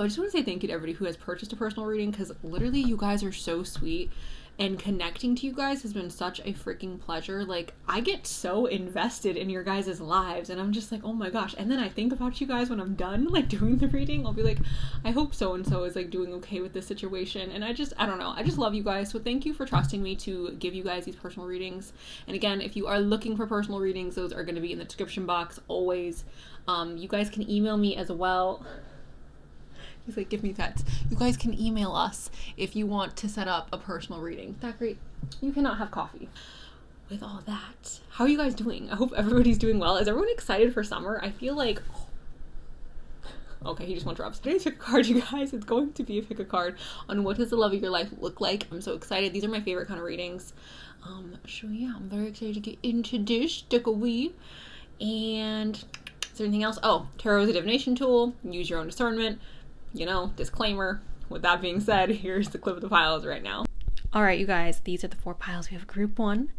I just want to say thank you to everybody who has purchased a personal reading, because literally you guys are so sweet, and connecting to you guys has been such a freaking pleasure. Like, I get so invested in your guys' lives, and I'm just like, oh my gosh. And then I think about you guys when I'm done, like, doing the reading. I'll be like, I hope so-and-so is, like, doing okay with this situation. And I don't know. I just love you guys. So thank you for trusting me to give you guys these personal readings. And again, if you are looking for personal readings, those are going to be in the description box always. You guys can email me as well. He's like, give me pets. You guys can email us if you want to set up a personal reading. That great? You cannot have coffee. With all that, how are you guys doing? I hope everybody's doing well. Is everyone excited for summer? I feel like... Okay, he just went drops. Today's pick a card, you guys. It's going to be a pick a card on what does the love of your life look like. I'm so excited. These are my favorite kind of readings. So yeah, I'm very excited to get into this. Stick a wee. And is there anything else? Oh, tarot is a divination tool. Use your own discernment. You know, disclaimer. With that being said, here's the clip of the piles right now. All right, you guys, these are the 4 piles. We have group 1,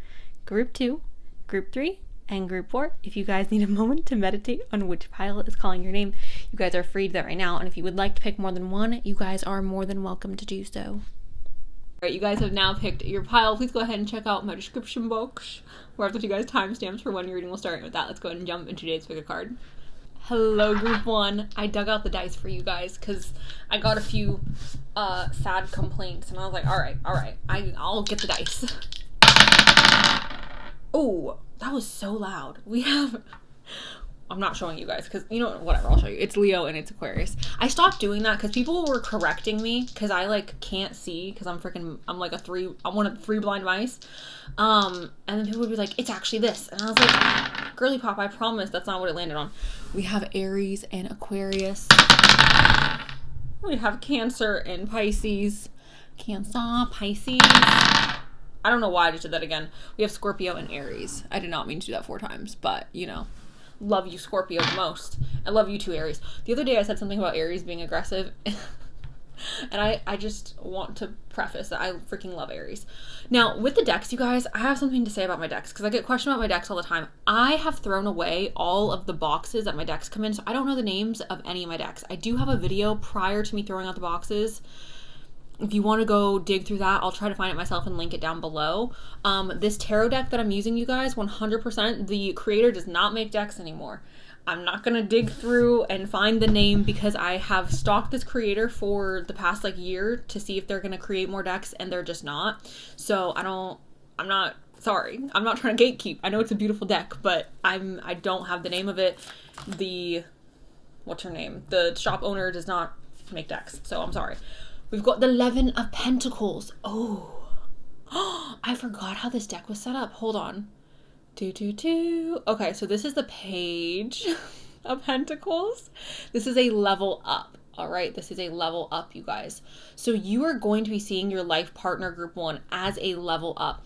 group 2, group 3, and group 4. If you guys need a moment to meditate on which pile is calling your name, you guys are free to do that right now. And if you would like to pick more than one, you guys are more than welcome to do so. All right, you guys have now picked your pile. Please go ahead and check out my description box, where I've left you guys timestamps for when your reading will start. And with that, let's go ahead and jump into today's pick a card. Hello, group 1. I dug out the dice for you guys because I got a few sad complaints, and I was like, all right, I'll get the dice. Oh, that was so loud. We have... I'm not showing you guys because, you know, whatever, I'll show you. It's Leo and it's Aquarius. I stopped doing that because people were correcting me because I, like, can't see because I'm one of the 3 blind mice. And then people would be like, it's actually this. And I was like, girly pop, I promise that's not what it landed on. We have Aries and Aquarius. We have Cancer and Pisces. Cancer, Pisces. I don't know why I just did that again. We have Scorpio and Aries. I did not mean to do that 4 times, but, you know. Love you, Scorpio, the most. I love you too, Aries. The other day I said something about Aries being aggressive, and I just want to preface that I freaking love Aries. Now, with the decks, you guys, I have something to say about my decks, because I get questioned about my decks all the time. I have thrown away all of the boxes that my decks come in, so I don't know the names of any of my decks. I do have a video prior to me throwing out the boxes. If you want to go dig through that, I'll try to find it myself and link it down below. This tarot deck that I'm using, you guys, 100%, the creator does not make decks anymore. I'm not going to dig through and find the name because I have stalked this creator for the past, like, year to see if they're going to create more decks, and they're just not. So I'm not sorry. I'm not trying to gatekeep. I know it's a beautiful deck, but I don't have the name of it. What's her name? The shop owner does not make decks, so I'm sorry. We've got the 11 of Pentacles. Oh, I forgot how this deck was set up. Hold on. Okay, so this is the Page of Pentacles. This is a level up. All right, this is a level up, you guys. So you are going to be seeing your life partner, group 1, as a level up.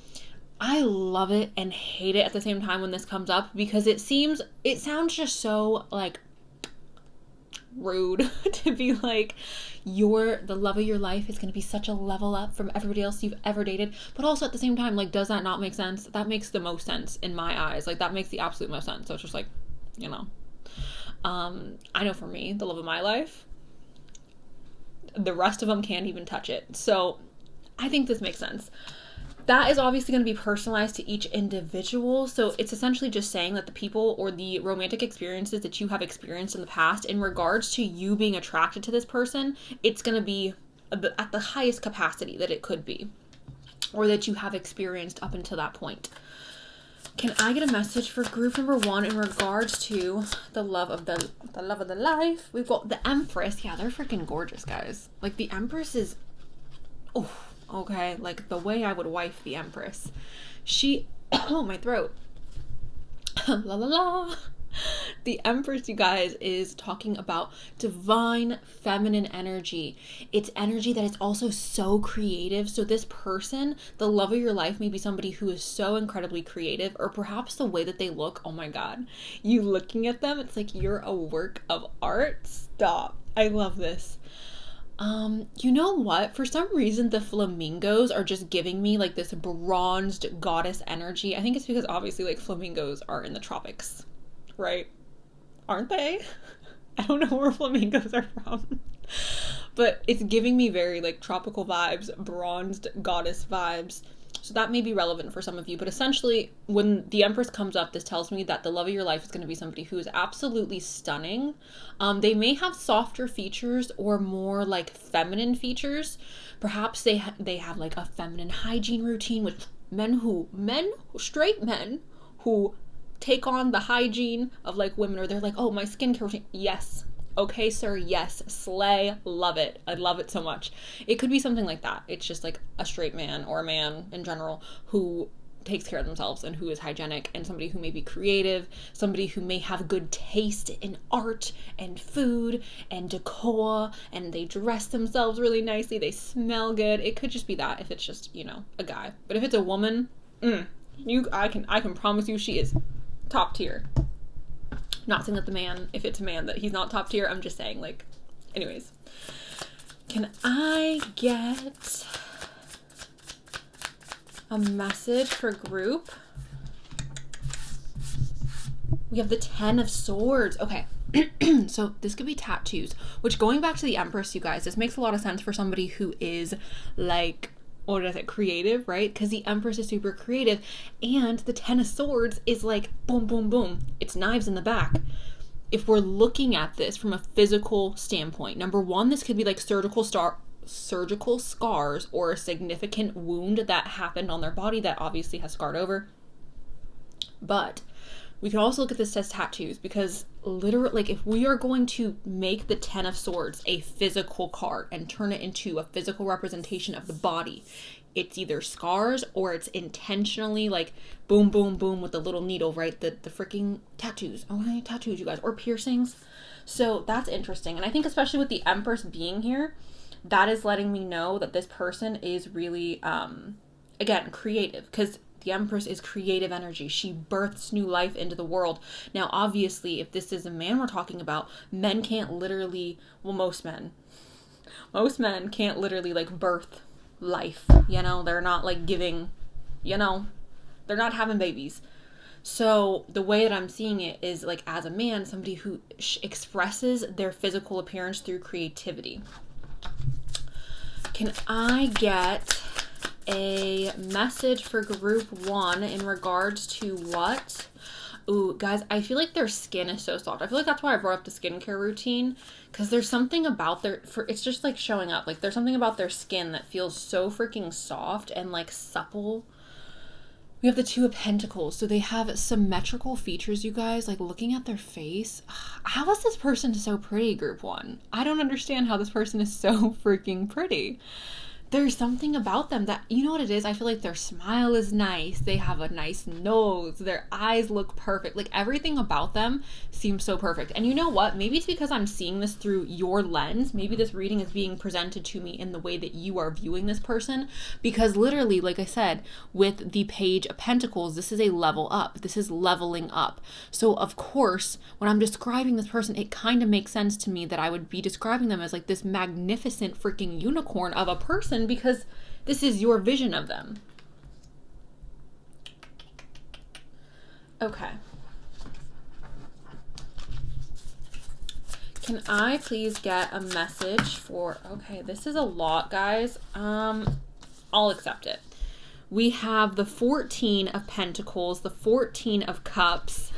I love it and hate it at the same time when this comes up because it sounds just so, like, rude to be like, the love of your life is going to be such a level up from everybody else you've ever dated. But also at the same time, like, does that not make sense? That makes the most sense in my eyes. Like, that makes the absolute most sense. So it's just like, you know, I know for me, the love of my life, the rest of them can't even touch it. So I think this makes sense. That is obviously going to be personalized to each individual. So it's essentially just saying that the people or the romantic experiences that you have experienced in the past in regards to you being attracted to this person, it's going to be at the highest capacity that it could be or that you have experienced up until that point. Can I get a message for group number 1 in regards to the love of the life? We've got the Empress. Yeah, they're freaking gorgeous, guys. Like, the Empress is... Oh, okay, like the way I would wife the Empress. Oh, my throat. La la la. The Empress, you guys, is talking about divine feminine energy. It's energy that is also so creative. So this person, the love of your life, may be somebody who is so incredibly creative, or perhaps the way that they look. Oh my God. You looking at them, it's like you're a work of art. Stop. I love this. You know what? For some reason, the flamingos are just giving me like this bronzed goddess energy. I think it's because obviously like flamingos are in the tropics, right? Aren't they? I don't know where flamingos are from. But it's giving me very like tropical vibes, bronzed goddess vibes. So that may be relevant for some of you. But essentially, when the Empress comes up, this tells me that the love of your life is going to be somebody who is absolutely stunning. They may have softer features or more like feminine features. Perhaps they have like a feminine hygiene routine, which straight men who take on the hygiene of like women, or they're like, oh, my skincare routine. Yes. Okay, sir. Yes. Slay. Love it. I love it so much. It could be something like that. It's just like a straight man or a man in general who takes care of themselves and who is hygienic, and somebody who may be creative, somebody who may have good taste in art and food and decor, and they dress themselves really nicely. They smell good. It could just be that if it's just, you know, a guy. But if it's a woman, I can promise you she is top tier. Not saying that the man, if it's a man, that he's not top tier. I'm just saying, like, anyways. Can I get a message for group? We have the 10 of Swords. Okay. So this could be tattoos, which, going back to the Empress, you guys, this makes a lot of sense for somebody who is like, what is it, creative, right? Because the Empress is super creative, and the 10 of Swords is like boom, boom, boom. It's knives in the back. If we're looking at this from a physical standpoint, number one, this could be like surgical scars or a significant wound that happened on their body that obviously has scarred over. But we can also look at this as tattoos, because literally, like, if we are going to make the 10 of Swords a physical card and turn it into a physical representation of the body, it's either scars or it's intentionally like boom, boom, boom with the little needle, right? The freaking tattoos. Okay, tattoos, you guys, or piercings. So that's interesting. And I think especially with the Empress being here, that is letting me know that this person is really, again, creative, because the Empress is creative energy. She births new life into the world. Now, obviously, if this is a man we're talking about, men can't literally, well, most men can't literally like birth life, you know? They're not like giving, you know, they're not having babies. So the way that I'm seeing it is like, as a man, somebody who expresses their physical appearance through creativity. Can I get a message for group 1 in regards to what? Ooh, guys, I feel like their skin is so soft. I feel like that's why I brought up the skincare routine, because there's something about it's just like showing up. Like, there's something about their skin that feels so freaking soft and like supple. We have the 2 of Pentacles. So they have symmetrical features, you guys. Like, looking at their face. How is this person so pretty, group 1? I don't understand how this person is so freaking pretty. There's something about them that, you know what it is? I feel like their smile is nice. They have a nice nose. Their eyes look perfect. Like, everything about them seems so perfect. And you know what? Maybe it's because I'm seeing this through your lens. Maybe this reading is being presented to me in the way that you are viewing this person. Because literally, like I said, with the Page of Pentacles, this is a level up. This is leveling up. So, of course, when I'm describing this person, it kind of makes sense to me that I would be describing them as like this magnificent freaking unicorn of a person, because this is your vision of them. Okay. Can I please get a message for, okay, this is a lot, guys. I'll accept it. We have the 14 of Pentacles, the 14 of Cups.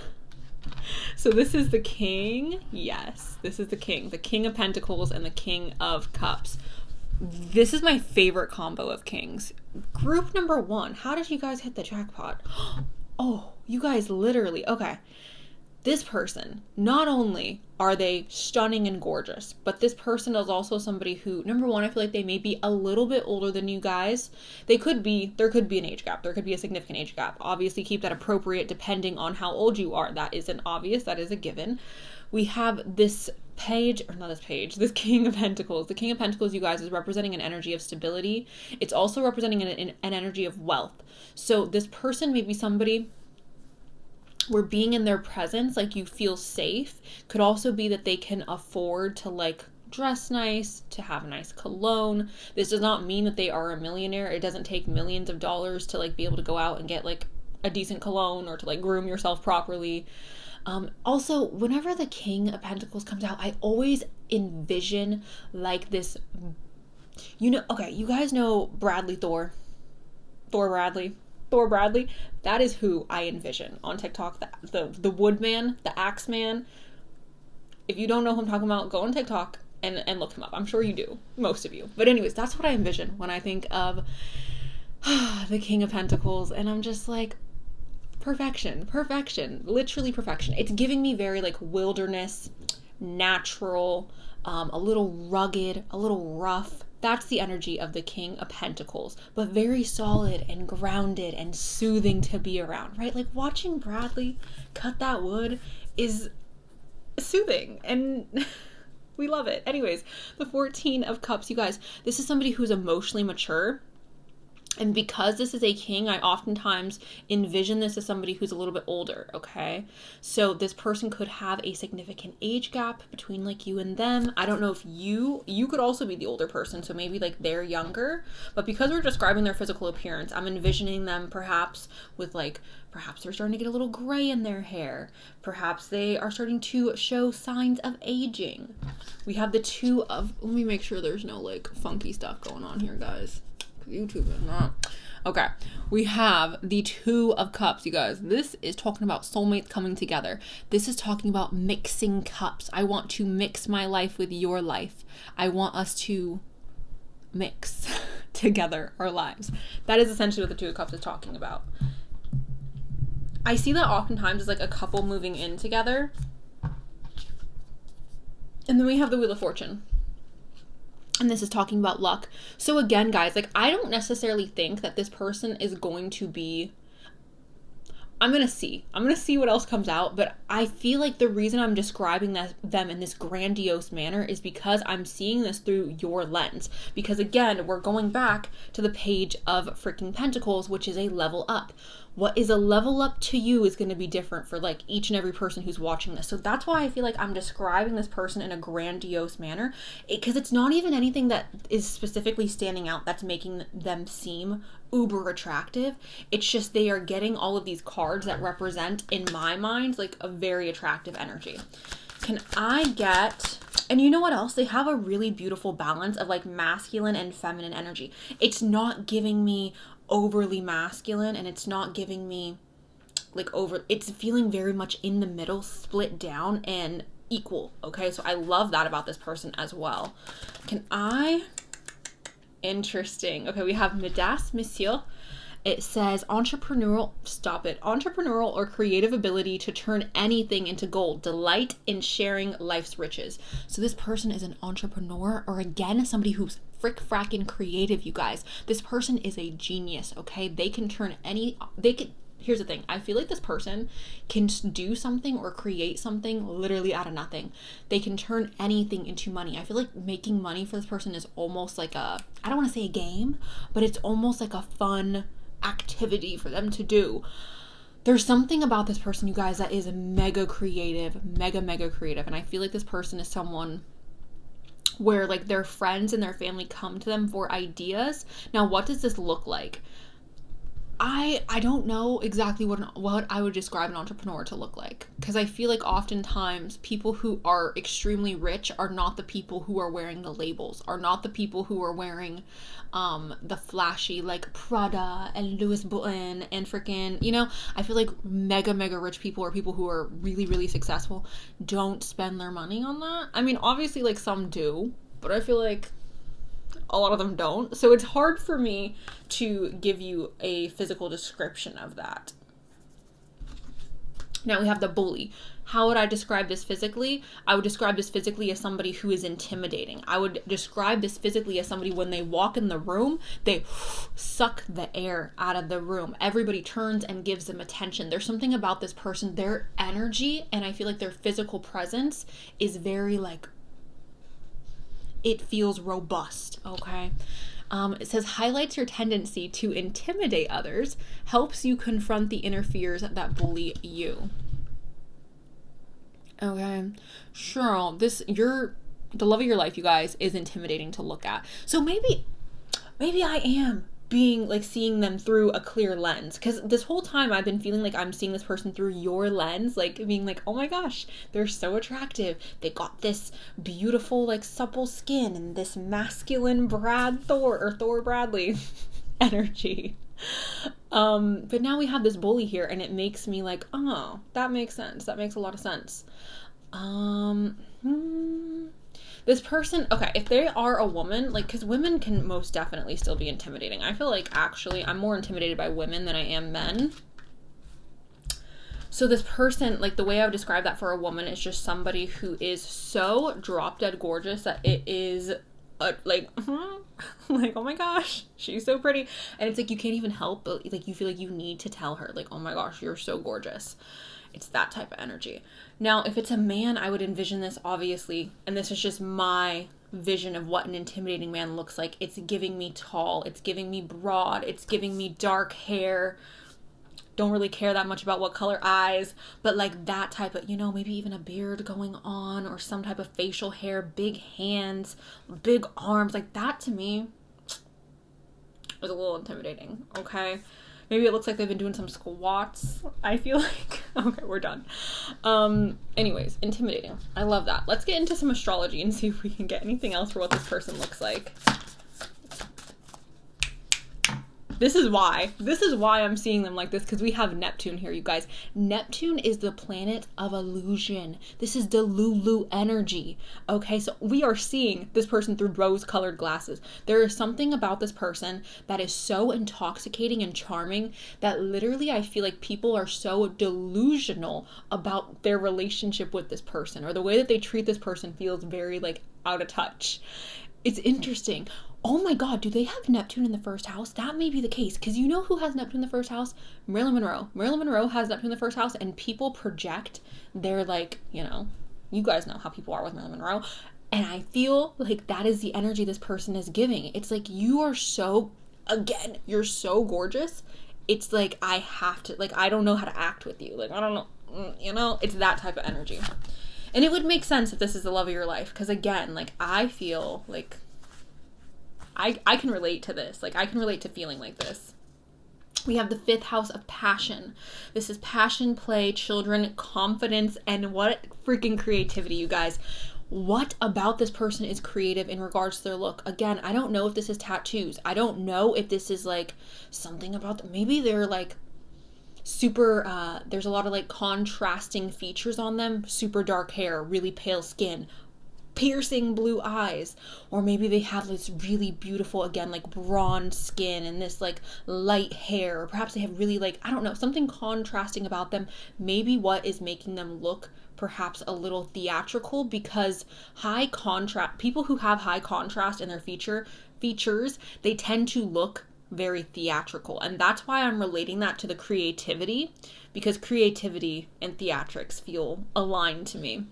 So this is the King. Yes, this is the King of Pentacles and the King of Cups. This is my favorite combo of kings. Group number 1, how did you guys hit the jackpot? Oh, you guys literally, okay. This person, not only are they stunning and gorgeous, but this person is also somebody who, number 1, I feel like they may be a little bit older than you guys. There could be an age gap. There could be a significant age gap. Obviously, keep that appropriate depending on how old you are. That isn't obvious. That is a given. We have this this King of Pentacles. The King of Pentacles, you guys, is representing an energy of stability. It's also representing an energy of wealth. So this person may be somebody where being in their presence, like, you feel safe. Could also be that they can afford to like dress nice, to have a nice cologne. This does not mean that they are a millionaire. It doesn't take millions of dollars to like be able to go out and get like a decent cologne or to like groom yourself properly. Also, whenever the King of Pentacles comes out, I always envision like this, okay, you guys know Thor Bradley. That is who I envision on TikTok. The woodman, the axe man. If you don't know who I'm talking about, go on TikTok and look him up. I'm sure you do, most of you. But anyways, that's what I envision when I think of the King of Pentacles, and I'm just like, perfection, literally perfection. It's giving me very like wilderness, natural, a little rugged, a little rough. That's the energy of the King of Pentacles, but very solid and grounded and soothing to be around, right? Like watching Bradley cut that wood is soothing, and we love it. Anyways, the 14 of Cups, you guys, this is somebody who's emotionally mature. And because this is a king, I oftentimes envision this as somebody who's a little bit older, okay? So this person could have a significant age gap between like you and them. I don't know if you could also be the older person, so maybe like they're younger. But because we're describing their physical appearance, I'm envisioning them perhaps with like, perhaps they're starting to get a little gray in their hair. Perhaps they are starting to show signs of aging. We have the Two of, let me make sure there's no like funky stuff going on here, guys. YouTube is not. Okay, we have the Two of Cups, you guys. This is talking about soulmates coming together. This is talking about mixing cups. I want to mix my life with your life. I want us to mix together our lives. That is essentially what the Two of Cups is talking about. I see that oftentimes as like a couple moving in together. And then we have the Wheel of Fortune. And this is talking about luck. So again, guys, like I don't necessarily think that this person is going to be, I'm going to see what else comes out. But I feel like the reason I'm describing them in this grandiose manner is because I'm seeing this through your lens. Because again, we're going back to the Page of freaking Pentacles, which is a level up. What is a level up to you is going to be different for like each and every person who's watching this. So that's why I feel like I'm describing this person in a grandiose manner, because it's not even anything that is specifically standing out that's making them seem uber attractive. It's just they are getting all of these cards that represent, in my mind, like a very attractive energy. Can I get... And you know what else? They have a really beautiful balance of like masculine and feminine energy. It's not giving me overly masculine, and it's not giving me like it's feeling very much in the middle, split down and equal. Okay, so I love that about this person as well. Interesting. Okay, we have Mesdames, Messieurs. It says entrepreneurial or creative ability to turn anything into gold, delight in sharing life's riches. So this person is an entrepreneur, or again, somebody who's fracking creative, you guys. This person is a genius, okay? They can turn here's the thing. I feel like this person can do something or create something literally out of nothing. They can turn anything into money. I feel like making money for this person is almost like I don't want to say a game, but it's almost like a fun activity for them to do. There's something about this person, you guys, that is mega creative. And I feel like this person is someone where like their friends and their family come to them for ideas. Now, what does this look like? I don't know exactly what I would describe an entrepreneur to look like, because I feel like oftentimes people who are extremely rich are not the people who are wearing the labels, are not the people who are wearing the flashy like Prada and Louis Vuitton and freaking, I feel like mega rich people, or people who are really successful, don't spend their money on that. I mean, obviously like some do, but I feel like a lot of them don't. So it's hard for me to give you a physical description of that. Now we have the Bully. How would I describe this physically? I would describe this physically as somebody who is intimidating. I would describe this physically as somebody, when they walk in the room, they suck the air out of the room. Everybody turns and gives them attention. There's something about this person, their energy, and I feel like their physical presence is very like, it feels robust, okay? It says highlights your tendency to intimidate others, helps you confront the inner fears that bully you. Okay, sure. The love of your life, you guys, is intimidating to look at. So maybe I am being like seeing them through a clear lens, because this whole time I've been feeling like I'm seeing this person through your lens, like being like, oh my gosh, they're so attractive, they got this beautiful like supple skin and this masculine Thor Bradley energy. But now we have this bully here, and it makes me like, oh, that makes sense, that makes a lot of sense. This person, okay, if they are a woman, like, because women can most definitely still be intimidating. I feel like, actually, I'm more intimidated by women than I am men. So this person, like, the way I would describe that for a woman is just somebody who is so drop-dead gorgeous that it is, like, like, oh my gosh, she's so pretty. And it's like, you can't even help, but, like, you feel like you need to tell her, like, oh my gosh, you're so gorgeous. It's that type of energy. Now, if it's a man, I would envision this, obviously, and this is just my vision of what an intimidating man looks like. It's giving me tall, it's giving me broad, it's giving me dark hair. Don't really care that much about what color eyes, but like that type of, you know, maybe even a beard going on, or some type of facial hair, big hands, big arms. Like that to me is a little intimidating, okay? Maybe it looks like they've been doing some squats, I feel like. Okay, we're done. Anyways, intimidating. I love that. Let's get into some astrology and see if we can get anything else for what this person looks like. This is why I'm seeing them like this, because we have Neptune here, you guys. Neptune is the planet of illusion. This is the Lulu energy. Okay, so we are seeing this person through rose-colored glasses. There is something about this person that is so intoxicating and charming that literally I feel like people are so delusional about their relationship with this person, or the way that they treat this person feels very like out of touch. It's interesting. Oh my God, do they have Neptune in the first house? That may be the case, because you know who has Neptune in the first house? Marilyn Monroe. Marilyn Monroe has Neptune in the first house, and people project their, like, you know, you guys know how people are with Marilyn Monroe, and I feel like that is the energy this person is giving. It's like, you are so, again, you're so gorgeous. It's like, I have to, like, I don't know how to act with you. Like, I don't know, you know, it's that type of energy. And it would make sense if this is the love of your life, because again, like, I feel like I can relate to this. Like, I can relate to feeling like this. We have the 5th house of passion. This is passion, play, children, confidence, and what freaking creativity, you guys. What about this person is creative in regards to their look? Again, I don't know if this is tattoos. I don't know if this is like something about them. Maybe they're like super, there's a lot of like contrasting features on them. Super dark hair, really pale skin, piercing blue eyes, or maybe they have this really beautiful, again, like bronze skin and this like light hair, or perhaps they have really like, I don't know, something contrasting about them. Maybe what is making them look perhaps a little theatrical, because high contrast, people who have high contrast in their features, they tend to look very theatrical, and that's why I'm relating that to the creativity, because creativity and theatrics feel aligned to me.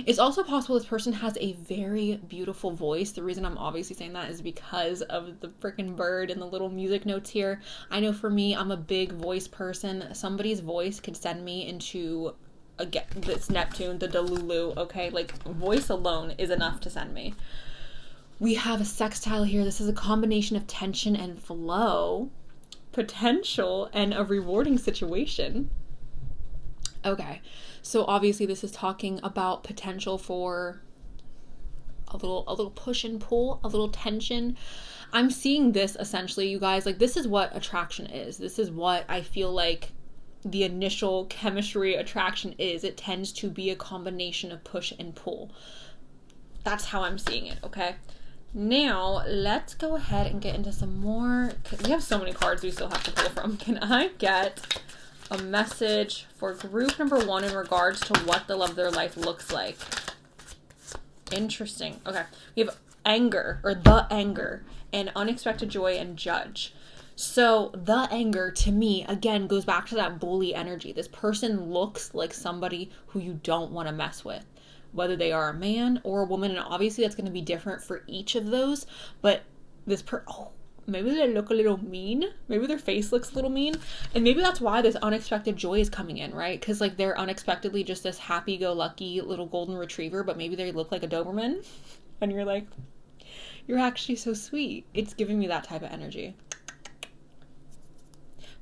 It's also possible this person has a very beautiful voice. The reason I'm obviously saying that is because of the freaking bird and the little music notes here. I know for me, I'm a big voice person. Somebody's voice could send me into, again, this Neptune, the Delulu, okay? Like, voice alone is enough to send me. We have a sextile here. This is a combination of tension and flow, potential, and a rewarding situation. Okay, so obviously this is talking about potential for a little push and pull, a little tension. I'm seeing this essentially, you guys, like, this is what attraction is. This is what I feel like the initial chemistry attraction is. It tends to be a combination of push and pull. That's how I'm seeing it, okay? Now, let's go ahead and get into some more. We have so many cards we still have to pull from. Can I get a message for group number 1 in regards to what the love of their life looks like? Interesting. Okay. We have anger, or the anger, and unexpected joy, and judge. So the anger, to me, again, goes back to that bully energy. This person looks like somebody who you don't want to mess with, whether they are a man or a woman. And obviously that's going to be different for each of those. But this maybe they look a little mean. Maybe their face looks a little mean. And maybe that's why this unexpected joy is coming in, right? Because like they're unexpectedly just this happy-go-lucky little golden retriever, but maybe they look like a Doberman. And you're like, you're actually so sweet. It's giving me that type of energy.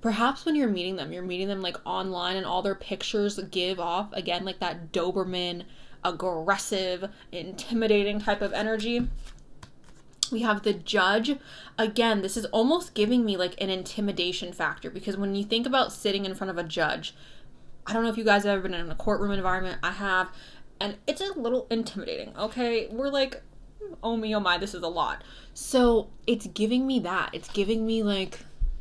Perhaps when you're meeting them like online, and all their pictures give off, again, like that Doberman, aggressive, intimidating type of energy. We have the Judge. Again, this is almost giving me like an intimidation factor, because when you think about sitting in front of a judge, I don't know if you guys have ever been in a courtroom environment. I have, and it's a little intimidating, okay? We're like, oh me, oh my, this is a lot. So it's giving me that. It's giving me like,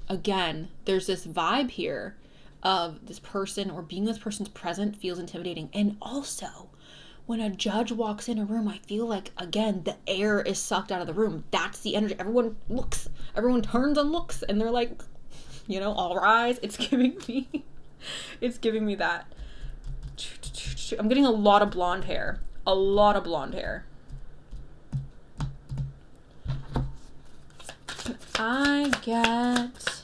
again, there's this vibe here of this person, or being this person's present feels intimidating. And also, when a judge walks in a room, I feel like, again, the air is sucked out of the room. That's the energy. Everyone looks, everyone turns and looks, and they're like, all rise. It's giving me that. I'm getting a lot of blonde hair. A lot of blonde hair. Can I get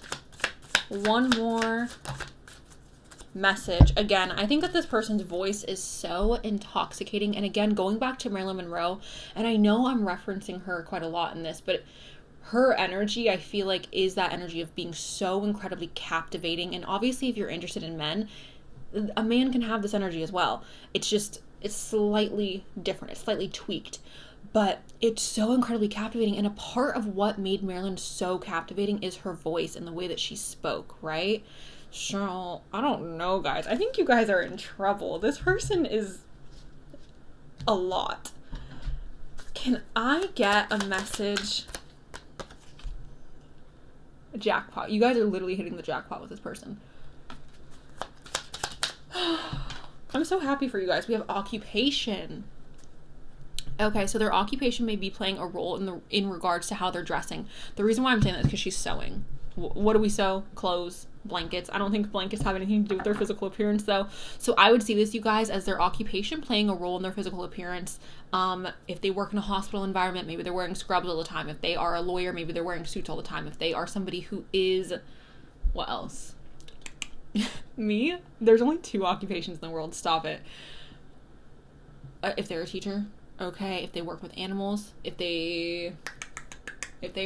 one more message? Again, I think that this person's voice is so intoxicating. And again, going back to Marilyn Monroe, and I know I'm referencing her quite a lot in this, but her energy, I feel like, is that energy of being so incredibly captivating. And obviously, if you're interested in men, a man can have this energy as well. It's slightly different. It's slightly tweaked. But it's so incredibly captivating. And a part of what made Marilyn so captivating is her voice and the way that she spoke, right? So, I don't know, guys. I think you guys are in trouble. This person is a lot. Can I get a message? Jackpot. You guys are literally hitting the jackpot with this person. I'm so happy for you guys. We have occupation. Okay, so their occupation may be playing a role in regards to how they're dressing. The reason why I'm saying that is because she's sewing. What do we sew? Clothes, blankets. I don't think blankets have anything to do with their physical appearance, though. So I would see this, you guys, as their occupation playing a role in their physical appearance. If they work in a hospital environment, maybe they're wearing scrubs all the time. If they are a lawyer, maybe they're wearing suits all the time. If they are somebody who is... What else? Me? There's only 2 occupations in the world. Stop it. If they're a teacher, okay. If they work with animals, if they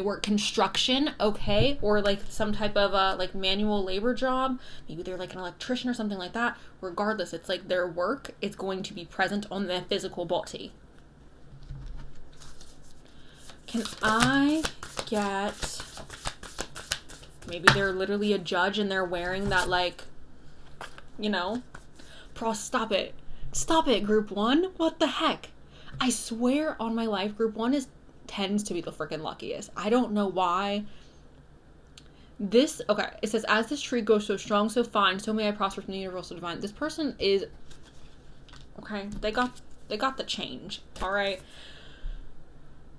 work construction, okay, or like some type of like manual labor job, maybe they're like an electrician or something like that. Regardless, it's like their work is going to be present on their physical body. Can I get... Maybe they're literally a judge and they're wearing that, like, stop it. Stop it, group 1. What the heck? I swear on my life, group 1 tends to be the freaking luckiest. I don't know why. Okay, it says, as this tree goes so strong, so fine, so may I prosper from the universal divine. This person is, okay, they got the change, all right?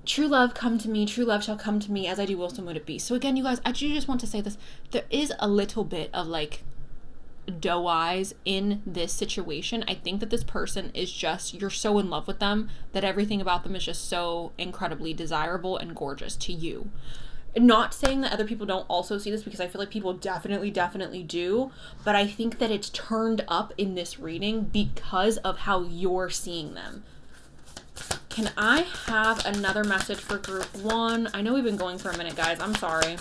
True love come to me, true love shall come to me, as I do also would it be. So again, you guys, I do just want to say this. There is a little bit of like doe eyes in this situation. I think that this person is just, you're so in love with them that everything about them is just so incredibly desirable and gorgeous to you. Not saying that other people don't also see this, because I feel like people definitely do, but I think that it's turned up in this reading because of how you're seeing them. Can I have another message for group 1? I know we've been going for a minute, guys. I'm sorry.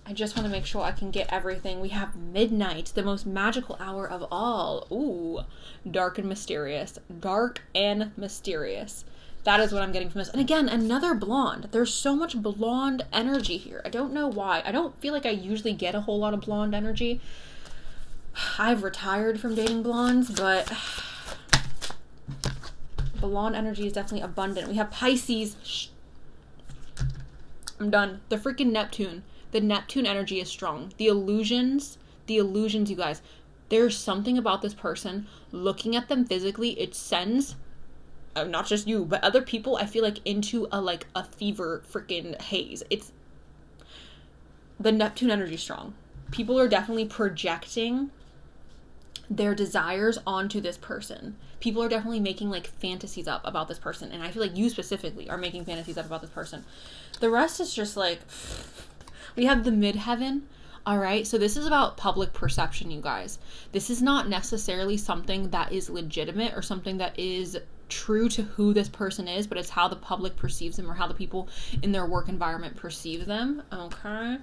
I just want to make sure I can get everything. We have midnight, the most magical hour of all. Ooh, dark and mysterious. Dark and mysterious. That is what I'm getting from this. And again, another blonde. There's so much blonde energy here. I don't know why. I don't feel like I usually get a whole lot of blonde energy. I've retired from dating blondes, but... blonde energy is definitely abundant. We have Pisces. Shh. I'm done. The freaking Neptune. The Neptune energy is strong. The illusions, you guys. There's something about this person. Looking at them physically, it sends, not just you, but other people, I feel like, into a fever freaking haze. It's, the Neptune energy is strong. People are definitely projecting their desires onto this person. People are definitely making like fantasies up about this person, and I feel like you specifically are making fantasies up about this person. The rest is just like, we have the midheaven. All right, so this is about public perception, you guys. This is not necessarily something that is legitimate or something that is true to who this person is, but it's how the public perceives them, or how the people in their work environment perceive them. Okay,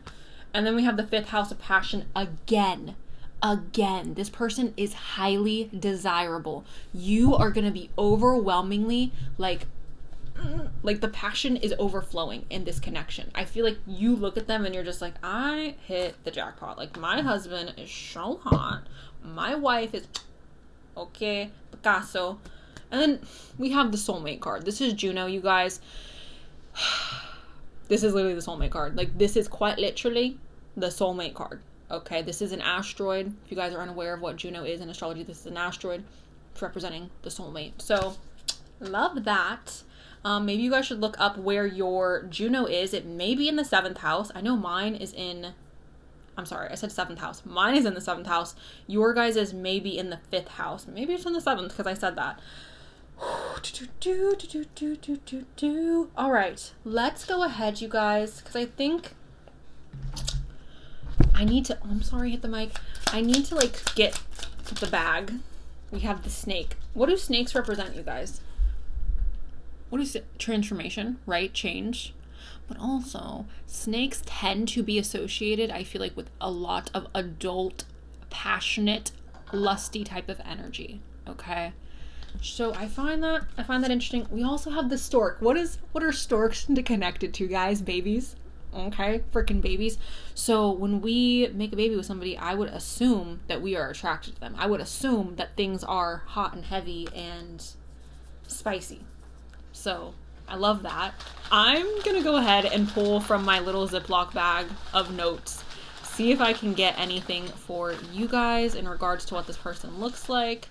And then we have the 5th house of passion again. Again, this person is highly desirable. You are going to be overwhelmingly like the passion is overflowing in this connection. I feel like you look at them and you're just like, I hit the jackpot. Like, my husband is so hot. My wife is okay, Picasso. And then we have the soulmate card. This is Juno, you guys. This is literally the soulmate card. Like, this is quite literally the soulmate card. Okay, this is an asteroid. If you guys are unaware of what Juno is in astrology, this is an asteroid. It's representing the soulmate. So, love that. Maybe you guys should look up where your Juno is. It may be in the 7th house. I know mine is in... I'm sorry, I said 7th house. Mine is in the 7th house. Your guys is maybe in the 5th house. Maybe it's in the 7th because I said that. All right, let's go ahead, you guys, because I think I need to... Oh, I'm sorry, hit the mic. I need to, like, get the bag. We have the snake. What do snakes represent, you guys? What is it? Transformation, right? Change. But also, snakes tend to be associated, I feel like, with a lot of adult, passionate, lusty type of energy. Okay? So I find that interesting. We also have the stork. What are storks connected to, guys? Babies. Okay? Freaking babies. So when we make a baby with somebody, I would assume that we are attracted to them. I would assume that things are hot and heavy and spicy. So I love that. I'm gonna go ahead and pull from my little Ziploc bag of notes, see if I can get anything for you guys in regards to what this person looks like.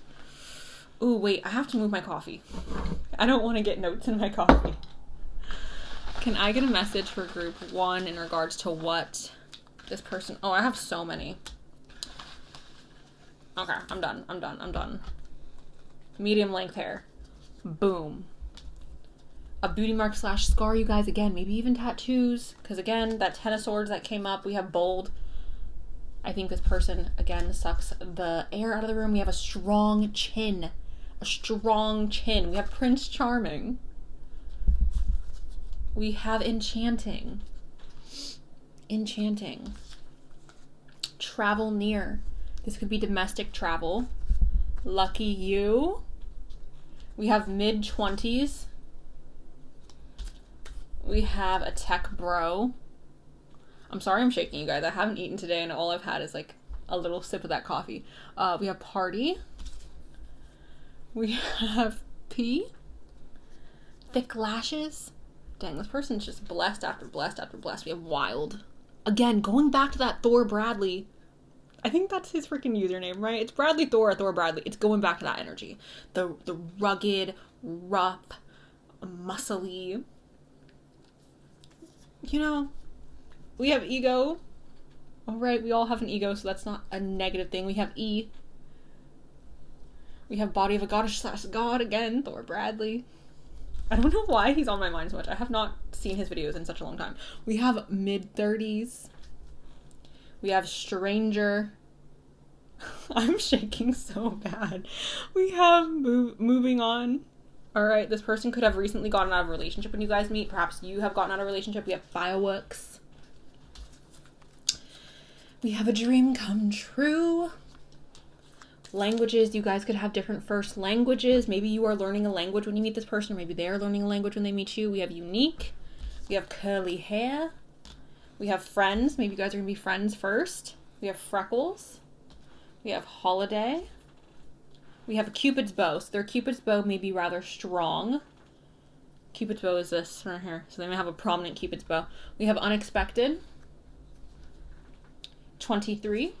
Ooh, wait, I have to move my coffee. I don't want to get notes in my coffee. Can I get a message for group 1 in regards to what this person... Oh, I have so many. Okay, I'm done. Medium length hair. Boom. A beauty mark / scar, you guys. Again, maybe even tattoos. Because again, that 10 of swords that came up, we have bold. I think this person, again, sucks the air out of the room. We have a strong chin. We have Prince Charming. We have enchanting. Travel near. This could be domestic travel. Lucky you. We have mid-20s. We have a tech bro. I'm sorry I'm shaking, you guys. I haven't eaten today and all I've had is like a little sip of that coffee. We have party. We have pea. Thick lashes. Dang, this person's just blessed after blessed after blessed. We have wild. Again, going back to that Thor Bradley. I think that's his freaking username, right? It's Bradley Thor or Thor Bradley. It's going back to that energy. The rugged, rough, muscly. You know, we have ego. All right, we all have an ego, so that's not a negative thing. We have E. We have body of a goddess / god again, Thor Bradley. I don't know why he's on my mind so much. I have not seen his videos in such a long time. We have mid-30s. We have stranger. I'm shaking so bad. We have moving on. All right, this person could have recently gotten out of a relationship when you guys meet. Perhaps you have gotten out of a relationship. We have fireworks. We have a dream come true. Languages, you guys could have different first languages. Maybe you are learning a language when you meet this person, or maybe they're learning a language when they meet you. We have unique. We have curly hair. We have friends. Maybe you guys are going to be friends first. We have freckles. We have holiday. We have a Cupid's bow. So their Cupid's bow may be rather strong. Cupid's bow is this right here. So they may have a prominent Cupid's bow. We have unexpected. 23.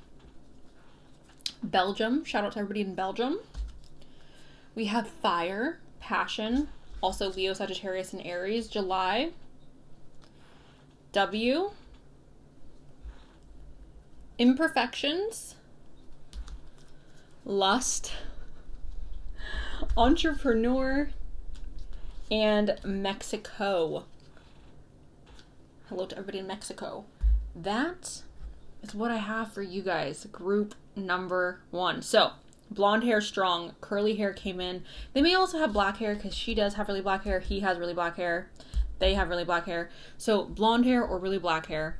Belgium. Shout out to everybody in Belgium. We have fire, passion. Also Leo, Sagittarius, and Aries. July. W. Imperfections. Lust. Entrepreneur. And Mexico. Hello to everybody in Mexico. That is what I have for you guys. Group number 1. So, blonde hair strong, curly hair came in. They may also have black hair because she does have really black hair. He has really black hair. They have really black hair. So, blonde hair or really black hair.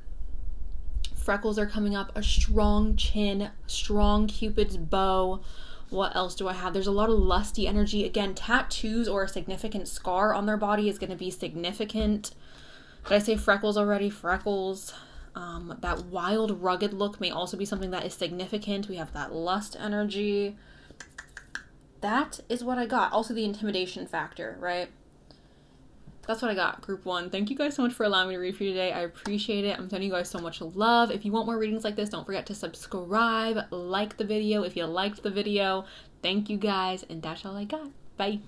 freckles are coming up, a strong chin, strong Cupid's bow. What else do I have? There's a lot of lusty energy. Again, tattoos or a significant scar on their body is going to be significant. Did I say freckles already? Freckles. That wild, rugged look may also be something that is significant. We have that lust energy. That is what I got. Also the intimidation factor, right? That's what I got, group 1. Thank you guys so much for allowing me to read for you today. I appreciate it. I'm sending you guys so much love. If you want more readings like this, don't forget to subscribe, like the video if you liked the video. Thank you guys, and that's all I got. Bye.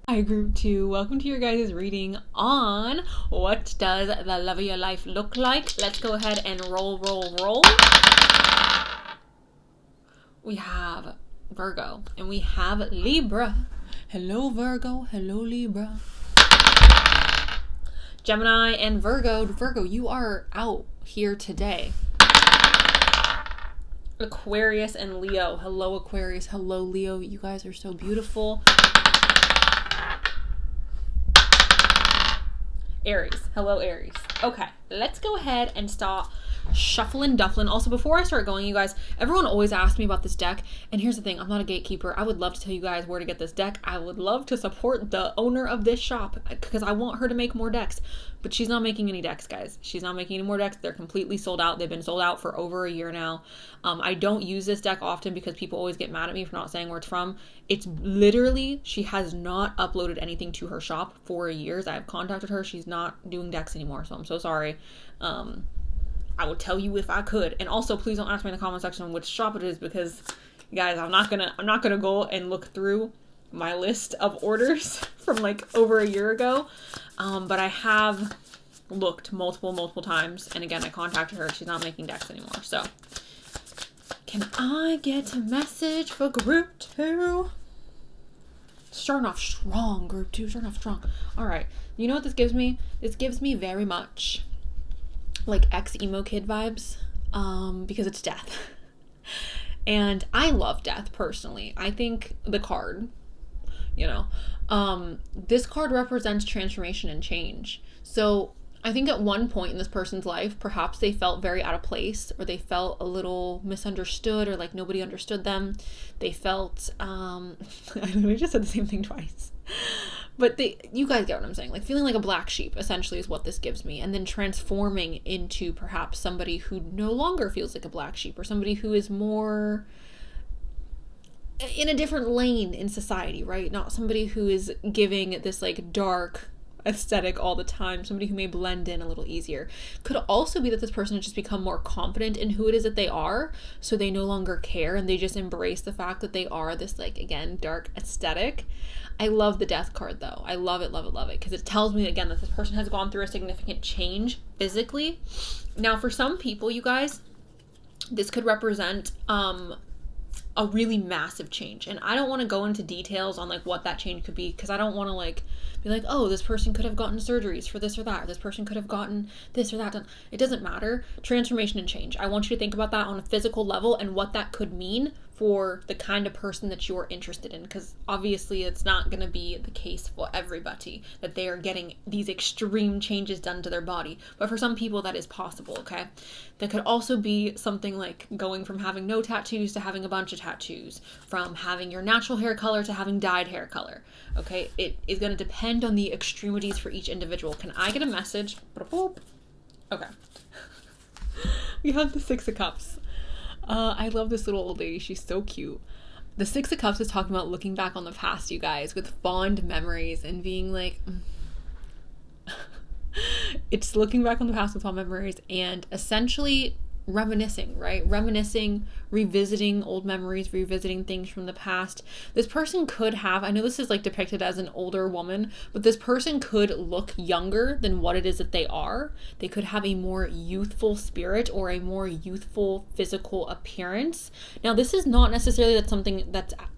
Hi, group 2. Welcome to your guys' reading on what does the love of your life look like. Let's go ahead and roll. We have Virgo and we have Libra. Hello, Virgo. Hello, Libra. Gemini and Virgo. Virgo, you are out here today. Aquarius and Leo. Hello, Aquarius. Hello, Leo. You guys are so beautiful. Aries. Hello, Aries. Okay, let's go ahead and start shuffling, duffling. Also, before I start going, you guys, everyone always asks me about this deck, and here's the thing, I'm not a gatekeeper. I would love to tell you guys where to get this deck. I would love to support the owner of this shop because I want her to make more decks, but she's not making any decks, guys. She's not making any more decks. They're completely sold out. They've been sold out for over a year now. I don't use this deck often because people always get mad at me for not saying where it's from. It's literally, she has not uploaded anything to her shop for years. I have contacted her. She's not doing decks anymore, so I'm so sorry. I would tell you if I could. And also, please don't ask me in the comment section which shop it is because, guys, I'm not gonna go and look through my list of orders from like over a year ago. But I have looked multiple times, and again, I contacted her. She's not making decks anymore. So, can I get a message for group 2? Starting off strong, group 2. Starting off strong. All right. You know what this gives me? This gives me very much like ex emo kid vibes, because it's death. And I love death personally. I think the card, this card represents transformation and change. So I think at one point in this person's life, perhaps they felt very out of place, or they felt a little misunderstood, or like nobody understood them. They felt, I just said the same thing twice. But you guys get what I'm saying. Like feeling like a black sheep essentially is what this gives me. And then transforming into perhaps somebody who no longer feels like a black sheep, or somebody who is more in a different lane in society, right? Not somebody who is giving this like dark aesthetic all the time, somebody who may blend in a little easier. Could also be that this person has just become more confident in who it is that they are, so they no longer care and they just embrace the fact that they are this, like, again, dark aesthetic. I love the death card though. I love it, because it tells me again that this person has gone through a significant change physically. Now for some people, you guys, this could represent a really massive change, and I don't want to go into details on like what that change could be, because I don't want to like be like, oh, this person could have gotten surgeries for this or that, or this person could have gotten this or that done. It doesn't matter. Transformation and change. I want you to think about that on a physical level and what that could mean for the kind of person that you're interested in, because obviously it's not going to be the case for everybody that they are getting these extreme changes done to their body, but for some people that is possible. Okay, that could also be something like going from having no tattoos to having a bunch of tattoos, from having your natural hair color to having dyed hair color. Okay, it is going to depend on the extremities for each individual. Can I get a message? Okay. We have the Six of Cups. I love this little old lady. She's so cute. The Six of Cups is talking about looking back on the past, you guys, with fond memories and being like, it's looking back on the past with fond memories and essentially reminiscing, right? Reminiscing, revisiting old memories, revisiting things from the past. This person could have, I know this is like depicted as an older woman, but this person could look younger than what it is that they are. They could have a more youthful spirit or a more youthful physical appearance. Now, this is not necessarily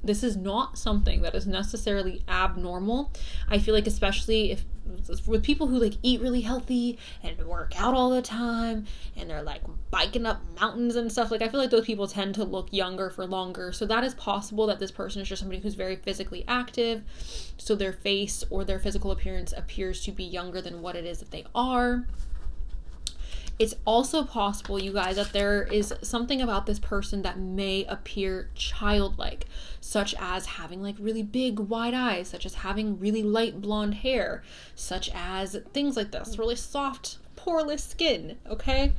this is not something that is necessarily abnormal. I feel like especially if with people who like eat really healthy and work out all the time and they're like biking up mountains and stuff, like I feel like those people tend to look younger for longer. So that is possible that this person is just somebody who's very physically active, so their face or their physical appearance appears to be younger than what it is that they are. It's also possible, you guys, that there is something about this person that may appear childlike, such as having like really big wide eyes, such as having really light blonde hair, such as things like this, really soft, poreless skin, okay?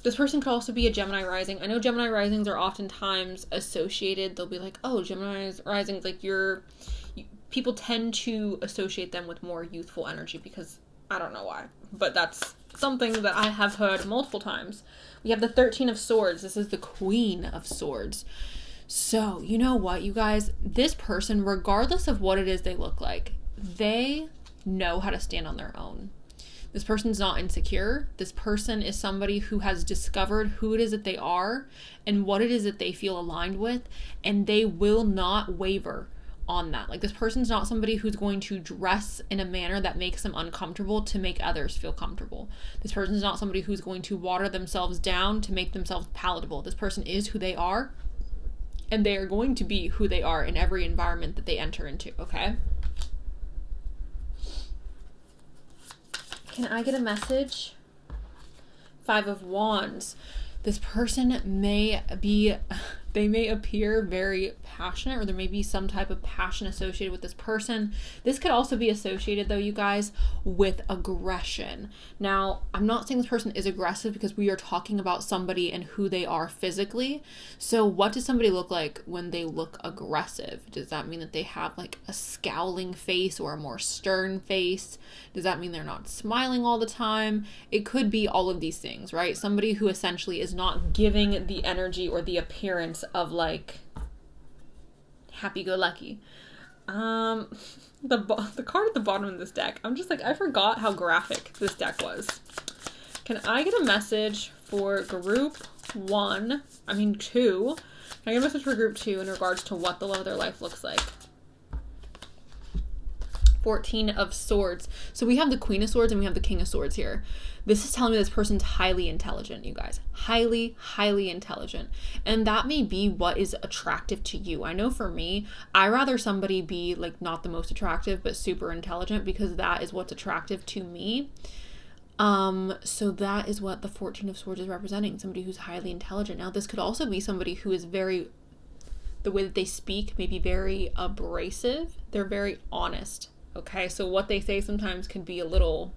This person could also be a Gemini rising. I know Gemini risings are oftentimes associated. They'll be like, oh, Gemini risings, like people tend to associate them with more youthful energy because I don't know why, but that's something that I have heard multiple times. We have the 13 of Swords. This is the Queen of Swords. So, you know what, you guys? This person, regardless of what it is they look like, they know how to stand on their own. This person's not insecure. This person is somebody who has discovered who it is that they are and what it is that they feel aligned with, and they will not waver on that. Like, this person's not somebody who's going to dress in a manner that makes them uncomfortable to make others feel comfortable. This person's not somebody who's going to water themselves down to make themselves palatable. This person is who they are, and they are going to be who they are in every environment that they enter into, okay? Can I get a message? 5 of Wands. This person may appear very passionate, or there may be some type of passion associated with this person. This could also be associated, though, you guys, with aggression. Now, I'm not saying this person is aggressive because we are talking about somebody and who they are physically. So what does somebody look like when they look aggressive? Does that mean that they have like a scowling face or a more stern face? Does that mean they're not smiling all the time? It could be all of these things, right? Somebody who essentially is not giving the energy or the appearance of like happy-go-lucky. The card at the bottom of this deck, I'm just like, I forgot how graphic this deck was. Can I get a message for group 2? Can I get a message for group 2 in regards to what the love of their life looks like? 14 of Swords. So we have the Queen of Swords and we have the King of Swords here. This is telling me this person's highly intelligent, you guys. Highly, highly intelligent. And that may be what is attractive to you. I know for me, I rather somebody be like not the most attractive, but super intelligent, because that is what's attractive to me. So that is what the 14 of Swords is representing. Somebody who's highly intelligent. Now, this could also be somebody who is the way that they speak may be very abrasive. They're very honest. Okay, so what they say sometimes can be a little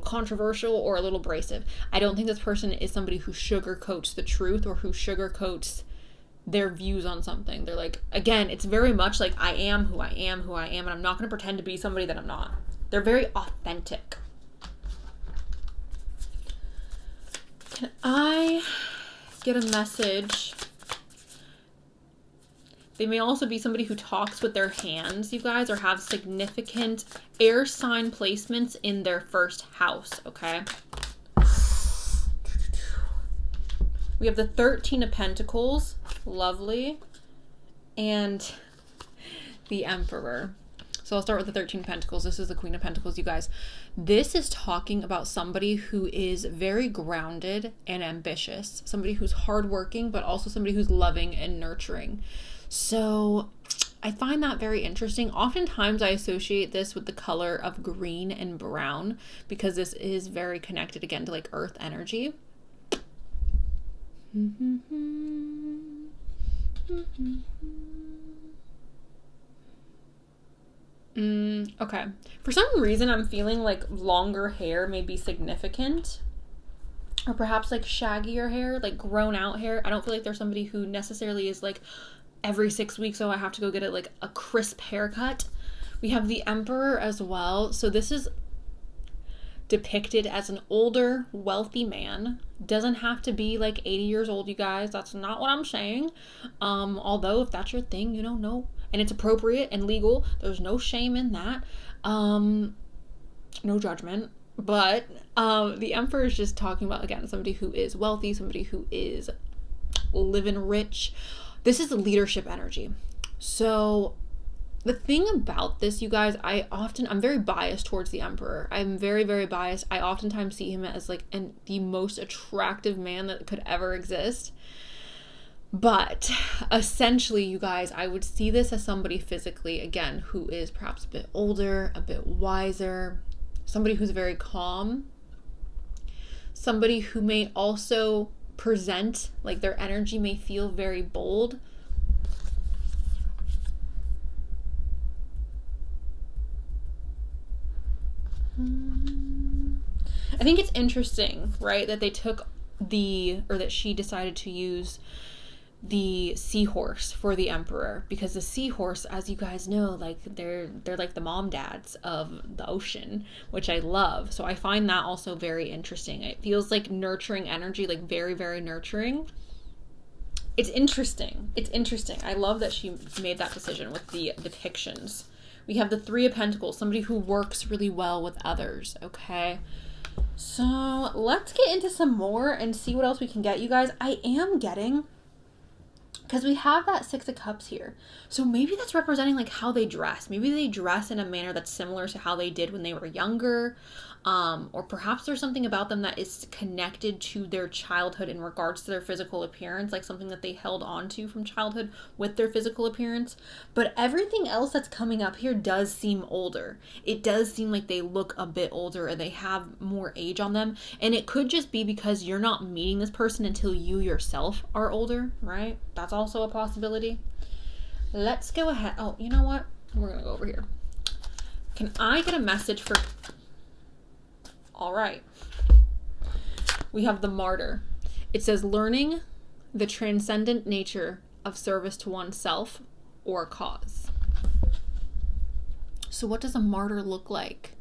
controversial or a little abrasive. I don't think this person is somebody who sugarcoats the truth or who sugarcoats their views on something. They're like, again, it's very much like, I am who I am, and I'm not going to pretend to be somebody that I'm not. They're very authentic. Can I get a message? They may also be somebody who talks with their hands, you guys, or have significant air sign placements in their first house, okay? We have the 13 of Pentacles, lovely, and the Emperor. So I'll start with the 13 of Pentacles. This is the Queen of Pentacles, you guys. This is talking about somebody who is very grounded and ambitious, somebody who's hardworking, but also somebody who's loving and nurturing. So I find that very interesting. Oftentimes I associate this with the color of green and brown because this is very connected again to like earth energy. Okay. For some reason I'm feeling like longer hair may be significant. Or perhaps like shaggier hair, like grown out hair. I don't feel like there's somebody who necessarily is like every 6 weeks, so I have to go get it like a crisp haircut. We have the Emperor as well. So this is depicted as an older, wealthy man. Doesn't have to be like 80 years old, you guys. That's not what I'm saying. Although if that's your thing, no. And it's appropriate and legal. There's no shame in that. No judgment. But the Emperor is just talking about, again, somebody who is wealthy, somebody who is living rich. This is leadership energy. So the thing about this, you guys, I'm very biased towards the Emperor. I'm very, very biased. I oftentimes see him as like the most attractive man that could ever exist. But essentially, you guys, I would see this as somebody physically, again, who is perhaps a bit older, a bit wiser, somebody who's very calm, somebody who may also present, like their energy may feel very bold. I think it's interesting, right, that they took that she decided to use the seahorse for the emperor, because the seahorse, as you guys know, like they're like the mom dads of the ocean, which I love. So I find that also very interesting. It feels like nurturing energy, like very, very nurturing. It's interesting. I love that she made that decision with the depictions. We have the Three of Pentacles, somebody who works really well with others, okay? So let's get into some more and see what else we can get, you guys. I am getting, because we have that Six of Cups here. So maybe that's representing like how they dress. Maybe they dress in a manner that's similar to how they did when they were younger. Or perhaps there's something about them that is connected to their childhood in regards to their physical appearance, like something that they held on to from childhood with their physical appearance. But everything else that's coming up here does seem older. It does seem like they look a bit older or they have more age on them. And it could just be because you're not meeting this person until you yourself are older, right? That's also a possibility. Let's go ahead. Oh, you know what? We're going to go over here. Can I get a message for... All right. We have the Martyr. It says learning the transcendent nature of service to oneself or cause. So what does a martyr look like?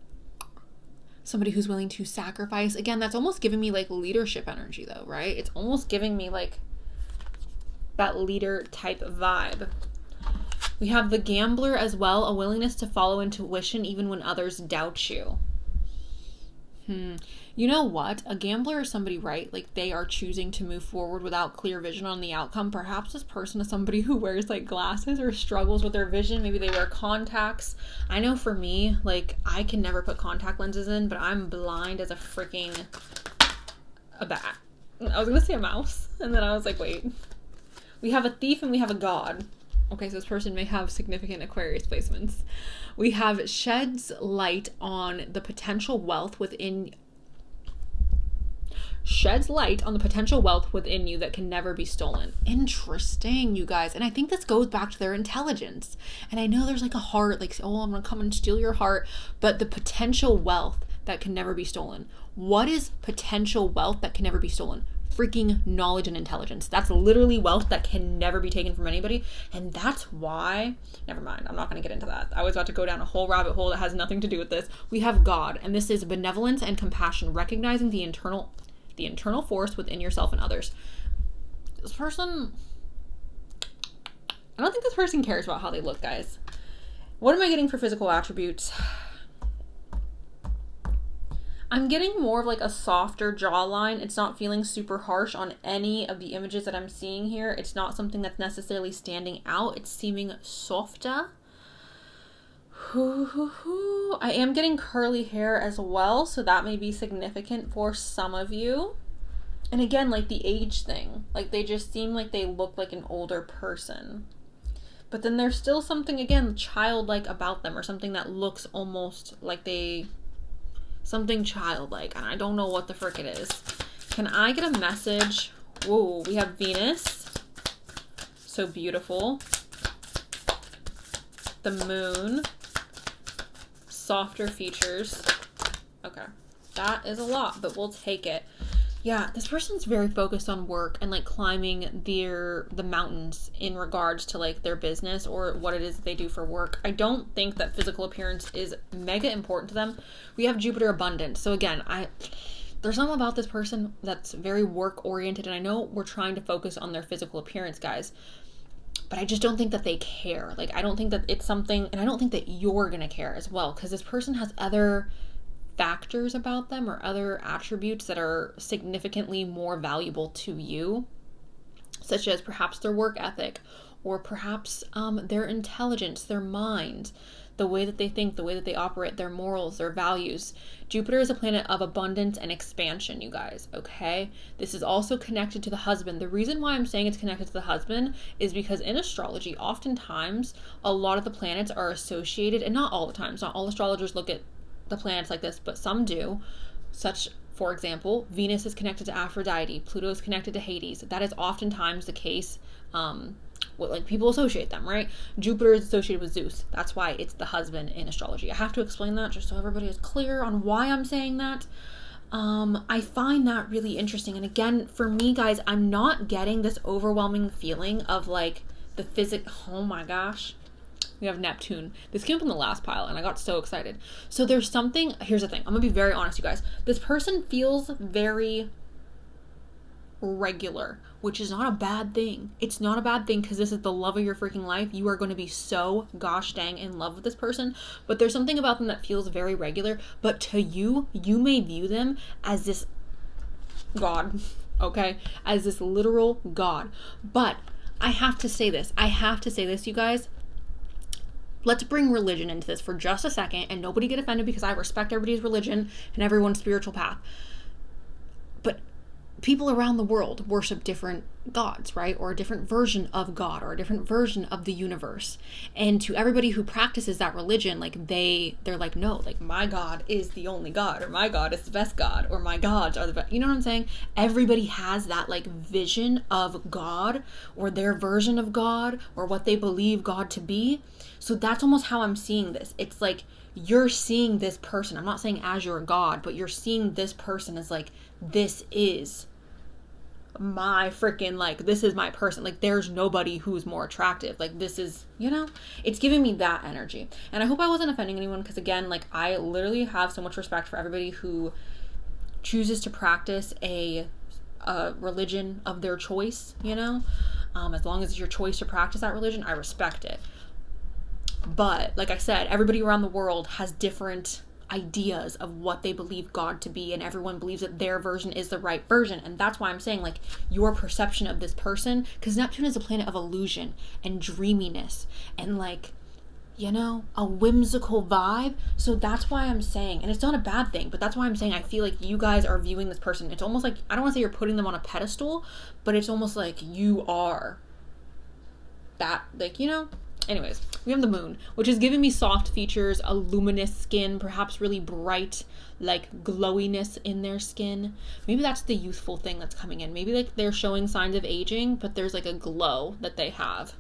Somebody who's willing to sacrifice. Again, that's almost giving me like leadership energy though, right? It's almost giving me like that leader type vibe. We have the Gambler as well, a willingness to follow intuition even when others doubt you. You know what? A gambler is somebody, right? Like they are choosing to move forward without clear vision on the outcome. Perhaps this person is somebody who wears like glasses or struggles with their vision. Maybe they wear contacts. I know for me, like I can never put contact lenses in, but I'm blind as a freaking bat. I was going to say a mouse. And then I was like, wait. We have a Thief and we have a God. Okay, so this person may have significant Aquarius placements. We have sheds light on the potential wealth within you that can never be stolen. Interesting, you guys. And I think this goes back to their intelligence. And I know there's like a heart, like, oh, I'm going to come and steal your heart. But the potential wealth that can never be stolen. What is potential wealth that can never be stolen? Freaking knowledge and intelligence. That's literally wealth that can never be taken from anybody. And that's why, never mind, I'm not going to get into that. I was about to go down a whole rabbit hole that has nothing to do with this. We have God, and this is benevolence and compassion, recognizing the internal force within yourself and others. This person, I don't think this person cares about how they look, guys. What am I getting for physical attributes? I'm getting more of like a softer jawline. It's not feeling super harsh on any of the images that I'm seeing here. It's not something that's necessarily standing out. It's seeming softer. I am getting curly hair as well, so that may be significant for some of you. And again, like the age thing. Like they just seem like they look like an older person. But then there's still something, again, childlike about them, or something that looks almost like something childlike, and I don't know what the frick it is. Can I get a message? Whoa, we have Venus. So beautiful. The Moon. Softer features. Okay. That is a lot, but we'll take it. Yeah, this person's very focused on work and like climbing the mountains in regards to like their business or what it is that they do for work. I don't think that physical appearance is mega important to them. We have Jupiter abundant. So again, there's something about this person that's very work oriented, and I know we're trying to focus on their physical appearance, guys, but I just don't think that they care. Like, I don't think that it's something, and I don't think that you're gonna care as well, because this person has other factors about them or other attributes that are significantly more valuable to you, such as perhaps their work ethic or perhaps their intelligence, their mind, the way that they think, the way that they operate, their morals, their values. Jupiter is a planet of abundance and expansion, you guys, okay? This is also connected to the husband. The reason why I'm saying it's connected to the husband is because in astrology, oftentimes, a lot of the planets are associated, and not all the times, not all astrologers look at the planets like this, but some do. Such, for example, Venus is connected to Aphrodite, Pluto is connected to Hades. That is oftentimes the case. Like people associate them, right? Jupiter is associated with Zeus. That's why it's the husband in astrology. I have to explain that just so everybody is clear on why I'm saying that. I find that really interesting. And again, for me, guys, I'm not getting this overwhelming feeling of like the oh my gosh. We have Neptune. This came up in the last pile and I got so excited. So there's something, here's the thing. I'm gonna be very honest, you guys. This person feels very regular, which is not a bad thing. It's not a bad thing because this is the love of your freaking life. You are going to be so gosh dang in love with this person, but there's something about them that feels very regular, but to you, you may view them as this god, okay? As this literal god. But I have to say this, you guys. Let's bring religion into this for just a second, and nobody get offended because I respect everybody's religion and everyone's spiritual path. But people around the world worship different gods, right? Or a different version of God, or a different version of the universe. And to everybody who practices that religion, like they're like, no, like my God is the only God, or my God is the best God, or my gods are the best. You know what I'm saying? Everybody has that like vision of God, or their version of God, or what they believe God to be. So that's almost how I'm seeing this. It's like you're seeing this person. I'm not saying as your God, but you're seeing this person as like, this is my freaking, like, this is my person. Like, there's nobody who's more attractive. Like, this is, you know, it's giving me that energy. And I hope I wasn't offending anyone because, again, like, I literally have so much respect for everybody who chooses to practice a religion of their choice, you know? As long as it's your choice to practice that religion, I respect it. But, like I said, everybody around the world has different ideas of what they believe God to be, and everyone believes that their version is the right version. And that's why I'm saying, like, your perception of this person, because Neptune is a planet of illusion and dreaminess and, like, you know, a whimsical vibe. So that's why I'm saying, and it's not a bad thing, but that's why I'm saying I feel like you guys are viewing this person, it's almost like, I don't want to say you're putting them on a pedestal, but it's almost like you are that, like, you know. Anyways, we have the moon, which is giving me soft features, a luminous skin, perhaps really bright, like glowiness in their skin. Maybe that's the youthful thing that's coming in. Maybe like they're showing signs of aging, but there's like a glow that they have.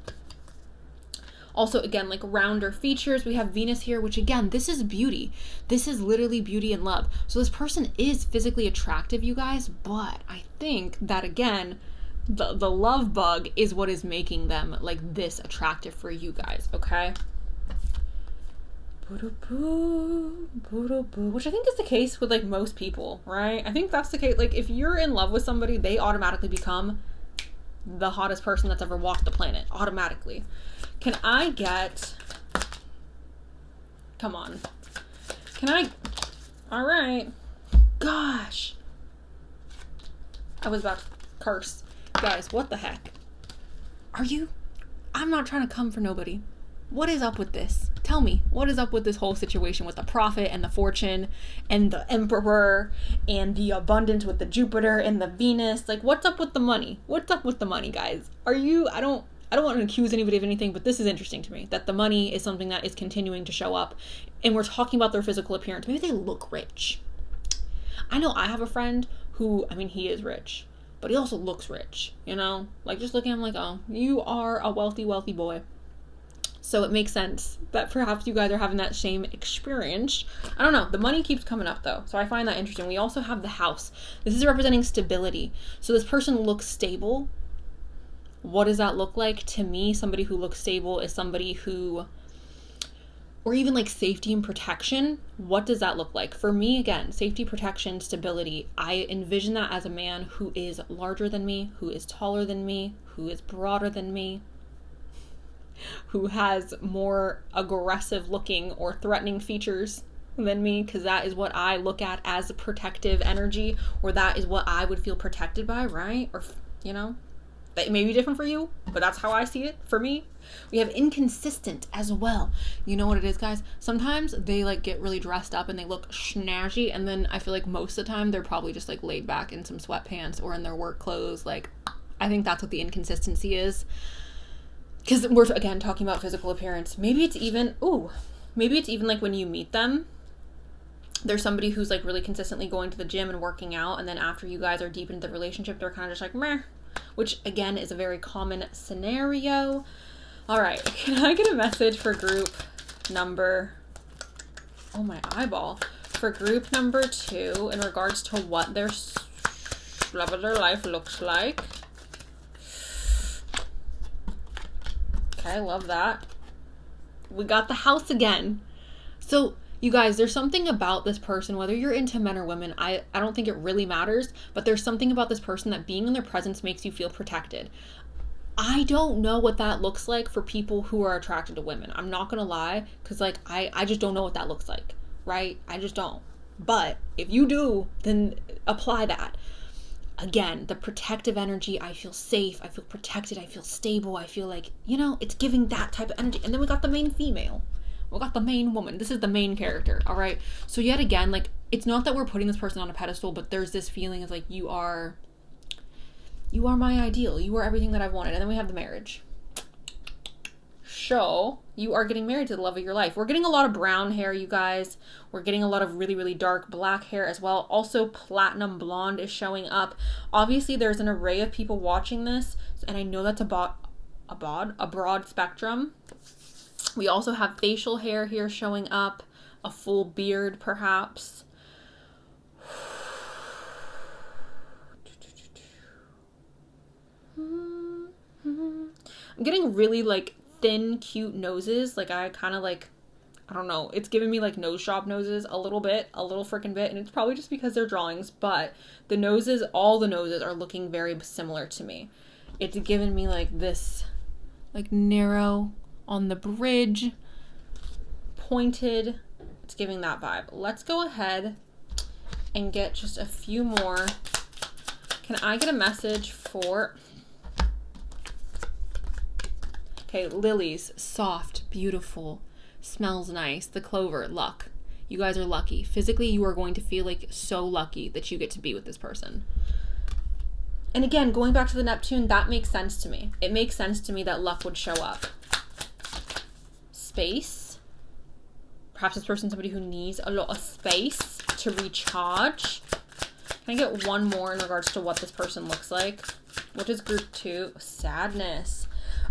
Also, again, like rounder features. We have Venus here, which again, this is beauty. This is literally beauty and love. So this person is physically attractive, you guys, but I think that, again, the love bug is what is making them like this attractive for you guys, okay? Which I think is the case with like most people, right? I think that's the case. Like if you're in love with somebody, they automatically become the hottest person that's ever walked the planet, automatically. Can I get, come on, all right, gosh, I was about to curse. Guys, what the heck? I'm not trying to come for nobody. What is up with this? Tell me, what is up with this whole situation with the prophet and the fortune and the emperor and the abundance with the Jupiter and the Venus? Like, what's up with the money? What's up with the money, guys? I don't want to accuse anybody of anything, but this is interesting to me, that the money is something that is continuing to show up, and we're talking about their physical appearance. Maybe they look rich. I know I have a friend who, I mean, he is rich, but he also looks rich, you know? Like, just looking at him like, oh, you are a wealthy, wealthy boy. So it makes sense that perhaps you guys are having that same experience. I don't know. The money keeps coming up, though. So I find that interesting. We also have the house. This is representing stability. So this person looks stable. What does that look like? To me, somebody who looks stable is somebody who, or even like safety and protection. What does that look like? For me, again, safety, protection, stability. I envision that as a man who is larger than me, who is taller than me, who is broader than me, who has more aggressive looking or threatening features than me, because that is what I look at as a protective energy, or that is what I would feel protected by, right? Or, you know? That may be different for you, but that's how I see it for me. We have inconsistent as well. You know what it is, guys? Sometimes they like get really dressed up and they look snazzy, and then I feel like most of the time they're probably just like laid back in some sweatpants or in their work clothes. Like, I think that's what the inconsistency is. Because we're, again, talking about physical appearance. Maybe it's even like when you meet them, there's somebody who's like really consistently going to the gym and working out, and then after you guys are deep into the relationship, they're kind of just like meh, which again is a very common scenario. All right, can I get a message for group number, oh my eyeball, for group number 2 in regards to what their love of their life looks like? Okay, I love that. We got the house again. So you guys, there's something about this person, whether you're into men or women, I don't think it really matters, but there's something about this person that being in their presence makes you feel protected. I don't know what that looks like for people who are attracted to women. I'm not gonna lie, because like I just don't know what that looks like, right? I just don't. But if you do, then apply that. Again, the protective energy, I feel safe, I feel protected, I feel stable, I feel like, you know, it's giving that type of energy. And then we got the main female. We got the main woman. This is the main character, all right? So yet again, like, it's not that we're putting this person on a pedestal, but there's this feeling of like, you are my ideal. You are everything that I've wanted. And then we have the marriage. So you are getting married to the love of your life. We're getting a lot of brown hair, you guys. We're getting a lot of really, really dark black hair as well. Also, platinum blonde is showing up. Obviously, there's an array of people watching this, and I know that's a broad spectrum. We also have facial hair here showing up, a full beard perhaps. I'm getting really like thin, cute noses. Like I kind of like, I don't know. It's giving me like nose job noses a little freaking bit. And it's probably just because they're drawings, but the noses, all the noses are looking very similar to me. It's given me like this, like narrow on the bridge, pointed. It's giving that vibe. Let's go ahead and get just a few more. Can I get a message for... Okay, lilies, soft, beautiful, smells nice. The clover, luck. You guys are lucky. Physically, you are going to feel like so lucky that you get to be with this person. And again, going back to the Neptune, that makes sense to me. It makes sense to me that luck would show up. Space. Perhaps this person's somebody who needs a lot of space to recharge. Can I get one more in regards to what this person looks like? What is group 2? Sadness.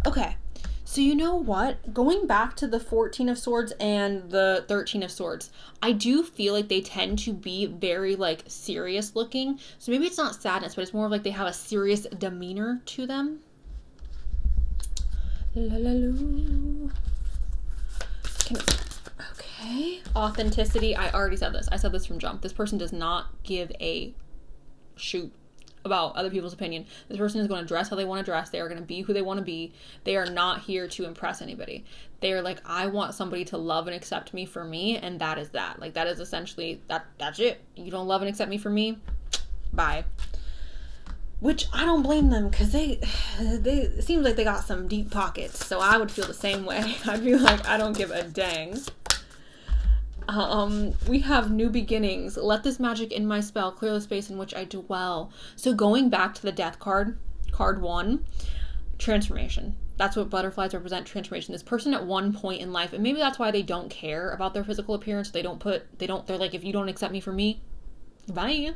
Okay. So you know what? Going back to the 14 of Swords and the 13 of Swords, I do feel like they tend to be very like serious looking. So maybe it's not sadness, but it's more of like they have a serious demeanor to them. La la la. Okay. Authenticity. I already said this. I said this from jump. This person does not give a shoot about other people's opinion. This person is going to dress how they want to dress. They are going to be who they want to be. They are not here to impress anybody. They are like, I want somebody to love and accept me for me, and that is that. Like, that is essentially, that's it. You don't love and accept me for me? Bye. Which I don't blame them, because they it seems like they got some deep pockets, so I would feel the same way. I'd be like, I don't give a dang. We have new beginnings. Let this magic in my spell clear the space in which I dwell. So going back to the death card, card 1, transformation. That's what butterflies represent, transformation. This person at one point in life, and maybe that's why they don't care about their physical appearance. They're like, if you don't accept me for me, bye.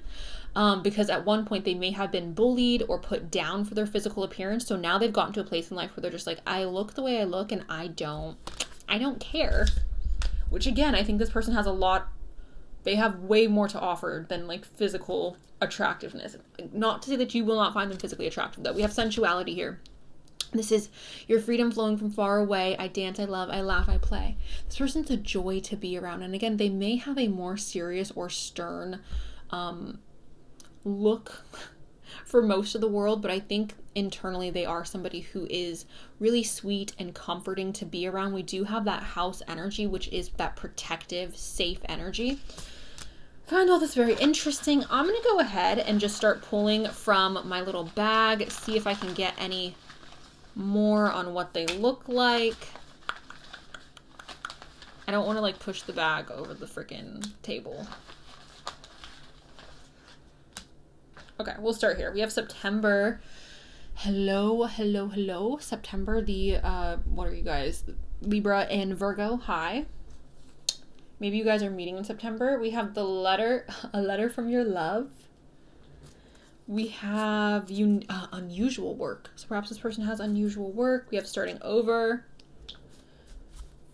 Because at one point they may have been bullied or put down for their physical appearance. So now they've gotten to a place in life where they're just like, I look the way I look and I don't care. Which again, I think this person has they have way more to offer than like physical attractiveness. Not to say that you will not find them physically attractive though. We have sensuality here. This is your freedom flowing from far away. I dance, I love, I laugh, I play. This person's a joy to be around. And again, they may have a more serious or stern look for most of the world, but I think internally they are somebody who is really sweet and comforting to be around. We do have that house energy, which is that protective, safe energy. I find all this very interesting. I'm going to go ahead and just start pulling from my little bag, see if I can get any more on what they look like. I don't want to like push the bag over the freaking table. Okay, we'll start here. We have September. Hello, hello, hello. September, the, what are you guys? Libra and Virgo, hi. Maybe you guys are meeting in September. We have the letter, a letter from your love. We have unusual work. So perhaps this person has unusual work. We have starting over.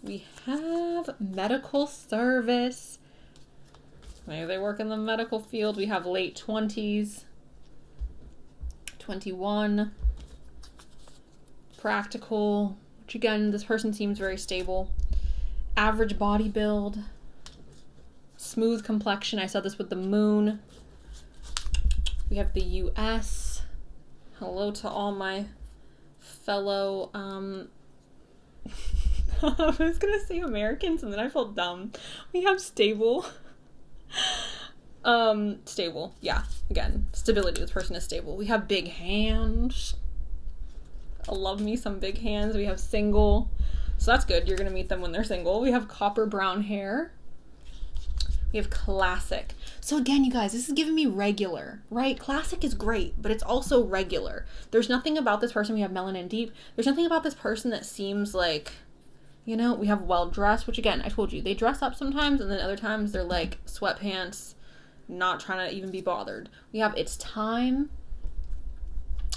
We have medical service. Maybe they work in the medical field. We have late 20s. 21. Practical. Which again, this person seems very stable. Average body build. Smooth complexion. I saw this with the moon. We have the US. Hello to all my fellow, I was gonna say Americans and then I felt dumb. We have stable. Stable. Yeah. Again, stability. This person is stable. We have big hands. I love me some big hands. We have single. So that's good. You're going to meet them when they're single. We have copper brown hair. We have classic. So again, you guys, this is giving me regular, right? Classic is great, but it's also regular. There's nothing about this person. We have melanin deep. There's nothing about this person that seems like, you know, we have well-dressed, which again, I told you, they dress up sometimes and then other times they're like sweatpants, not trying to even be bothered. We have it's time.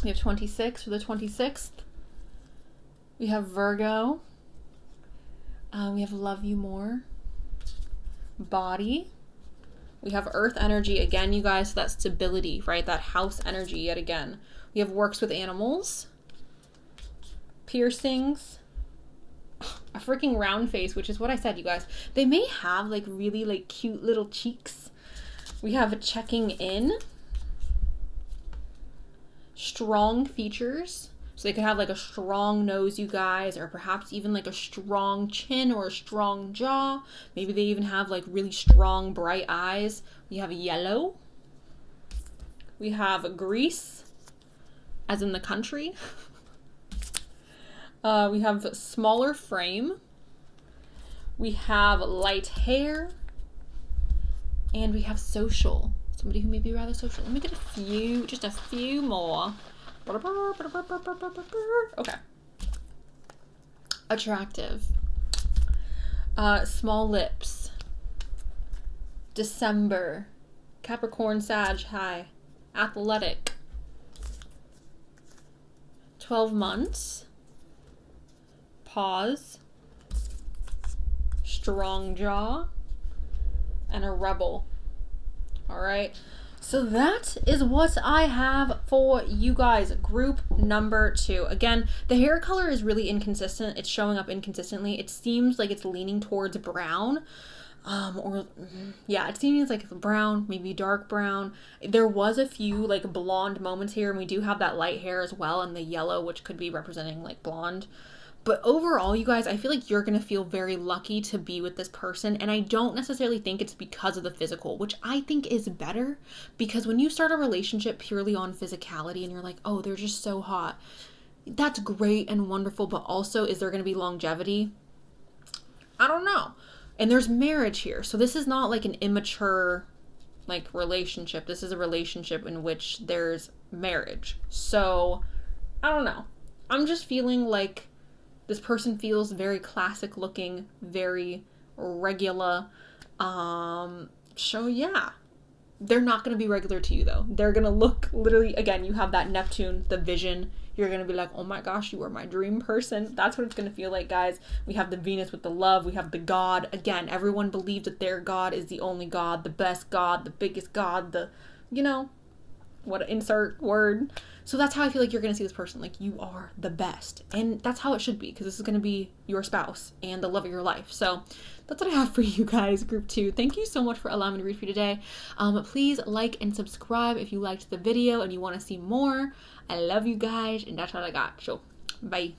We have 26 for the 26th. We have Virgo. We have love you more. Body. We have earth energy again, you guys, so that stability, right? That house energy yet again. We have works with animals. Piercings. A freaking round face, which is what I said, you guys. They may have like really like cute little cheeks. We have checking in. Strong features. So they could have like a strong nose, you guys, or perhaps even like a strong chin or a strong jaw. Maybe they even have like really strong bright eyes. We have yellow. We have Greece, as in the country. We have smaller frame. We have light hair. And we have social. Somebody who may be rather social. Let me get just a few more. Okay. Attractive. Small lips. December. Capricorn, Sag, hi. Athletic. 12 months. Pause. Strong jaw. And a rebel. All right. So that is what I have for you guys. Group number 2. Again, the hair color is really inconsistent. It's showing up inconsistently. It seems like it's leaning towards brown. It seems like brown, maybe dark brown. There was a few like blonde moments here, and we do have that light hair as well, and the yellow, which could be representing like blonde. But overall, you guys, I feel like you're going to feel very lucky to be with this person. And I don't necessarily think it's because of the physical, which I think is better. Because when you start a relationship purely on physicality and you're like, oh, they're just so hot. That's great and wonderful. But also, is there going to be longevity? I don't know. And there's marriage here. So this is not like an immature like relationship. This is a relationship in which there's marriage. So I don't know. I'm just feeling like this person feels very classic looking, very regular. So yeah, they're not going to be regular to you though. They're going to look literally, again, you have that Neptune, the vision. You're going to be like, oh my gosh, you are my dream person. That's what it's going to feel like, guys. We have the Venus with the love. We have the God. Again, everyone believes that their God is the only God, the best God, the biggest God, the, you know, what insert word. So that's how I feel like you're going to see this person. Like, you are the best. And that's how it should be, because this is going to be your spouse and the love of your life. So that's what I have for you guys, group 2. Thank you so much for allowing me to read for you today. Please like and subscribe if you liked the video and you want to see more. I love you guys, and that's all I got. So, bye.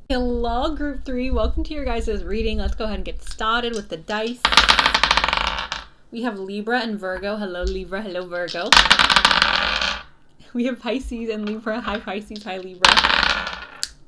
Hello, group 3. Welcome to your guys' reading. Let's go ahead and get started with the dice. We have Libra and Virgo. Hello, Libra. Hello, Virgo. We have Pisces and Libra. Hi, Pisces. Hi, Libra.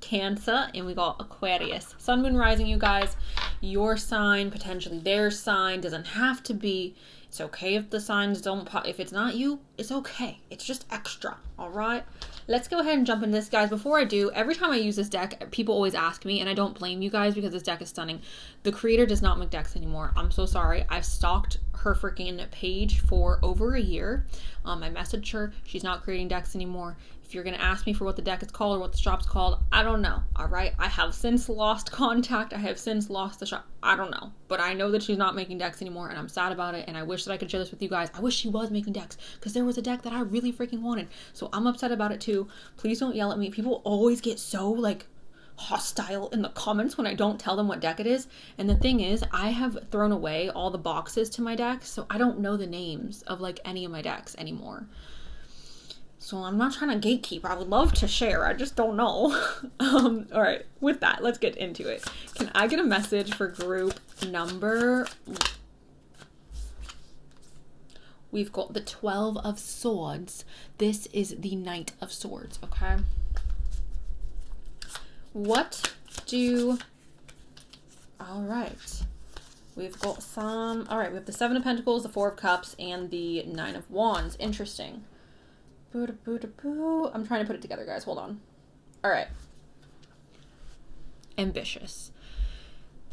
Cancer. And we got Aquarius. Sun, Moon, Rising, you guys. Your sign, potentially their sign. Doesn't have to be. It's okay if the signs don't pop. If it's not you, it's okay. It's just extra. All right? Let's go ahead and jump into this, guys. Before I do, every time I use this deck, people always ask me, and I don't blame you guys because this deck is stunning. The creator does not make decks anymore. I'm so sorry. I've stalked her freaking page for over a year. I messaged her. She's not creating decks anymore. If you're going to ask me for what the deck is called or what the shop's called, I don't know. All right. I have since lost contact. I have since lost the shop. I don't know. But I know that she's not making decks anymore, and I'm sad about it. And I wish that I could share this with you guys. I wish she was making decks because there was a deck that I really freaking wanted. So I'm upset about it too. Please don't yell at me. People always get so like hostile in the comments when I don't tell them what deck it is. And the thing is, I have thrown away all the boxes to my decks, so I don't know the names of like any of my decks anymore. So I'm not trying to gatekeep. I would love to share. I just don't know. All right. With that, let's get into it. Can I get a message for group number? We've got the 12 of Swords. This is the Knight of Swords, okay? All right. We've got all right, we have the 7 of Pentacles, the 4 of Cups, and the 9 of Wands. Interesting. I'm trying to put it together, guys. Hold on. All right. Ambitious.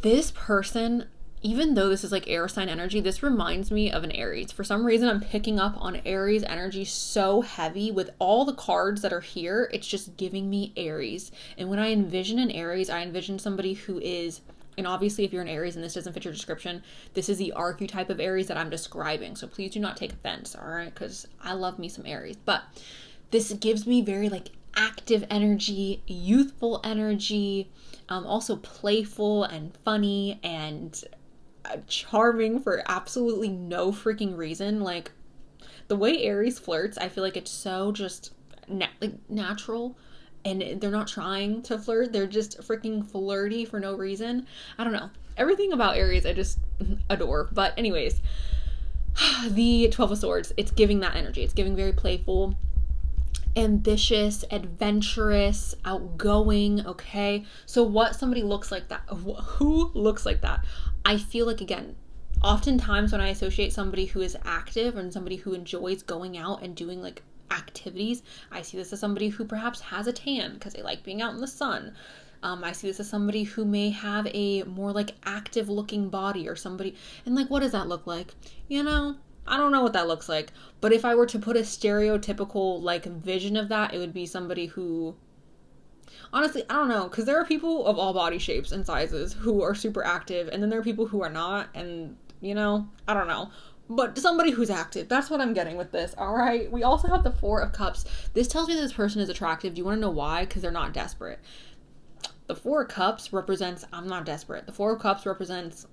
This person, even though this is like air sign energy, this reminds me of an Aries. For some reason, I'm picking up on Aries energy so heavy with all the cards that are here. It's just giving me Aries. And when I envision an Aries, I envision somebody who is, and obviously if you're an Aries and this doesn't fit your description, this is the archetype of Aries that I'm describing. So please do not take offense, all right? Because I love me some Aries. But this gives me very like active energy, youthful energy, also playful and funny and charming for absolutely no freaking reason. Like the way Aries flirts, I feel like it's so just natural. And they're not trying to flirt. They're just freaking flirty for no reason. I don't know. Everything about Aries I just adore. But anyways, the 12 of Swords, it's giving that energy. It's giving very playful, ambitious, adventurous, outgoing, okay? So what somebody looks like that, who looks like that? I feel like, again, oftentimes when I associate somebody who is active and somebody who enjoys going out and doing like activities, I see this as somebody who perhaps has a tan because they like being out in the sun. I see this as somebody who may have a more like active looking body or somebody, and like what does that look like? You know, I don't know what that looks like, but if I were to put a stereotypical like vision of that, it would be somebody who, honestly, I don't know, because there are people of all body shapes and sizes who are super active, and then there are people who are not, and you know, I don't know. But somebody who's active. That's what I'm getting with this, all right? We also have the 4 of Cups. This tells me that this person is attractive. Do you want to know why? Because they're not desperate. The 4 of Cups represents, I'm not desperate. The 4 of Cups represents,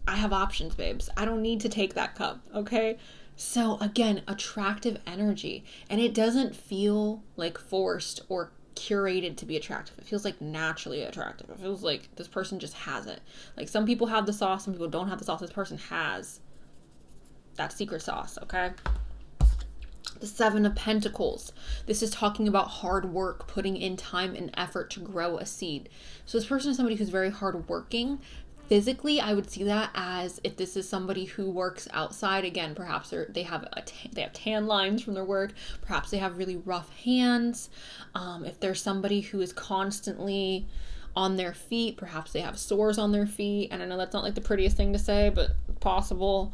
I have options, babes. I don't need to take that cup, okay? So, again, attractive energy. And it doesn't feel like forced or curated to be attractive. It feels like naturally attractive. It feels like this person just has it. Like some people have the sauce, some people don't have the sauce. This person has that secret sauce, okay? The 7 of Pentacles. This is talking about hard work, putting in time and effort to grow a seed. So this person is somebody who's very hardworking. Physically, I would see that as if this is somebody who works outside. Again, perhaps they have tan lines from their work. Perhaps they have really rough hands. If there's somebody who is constantly on their feet, perhaps they have sores on their feet. And I know that's not like the prettiest thing to say, but possible.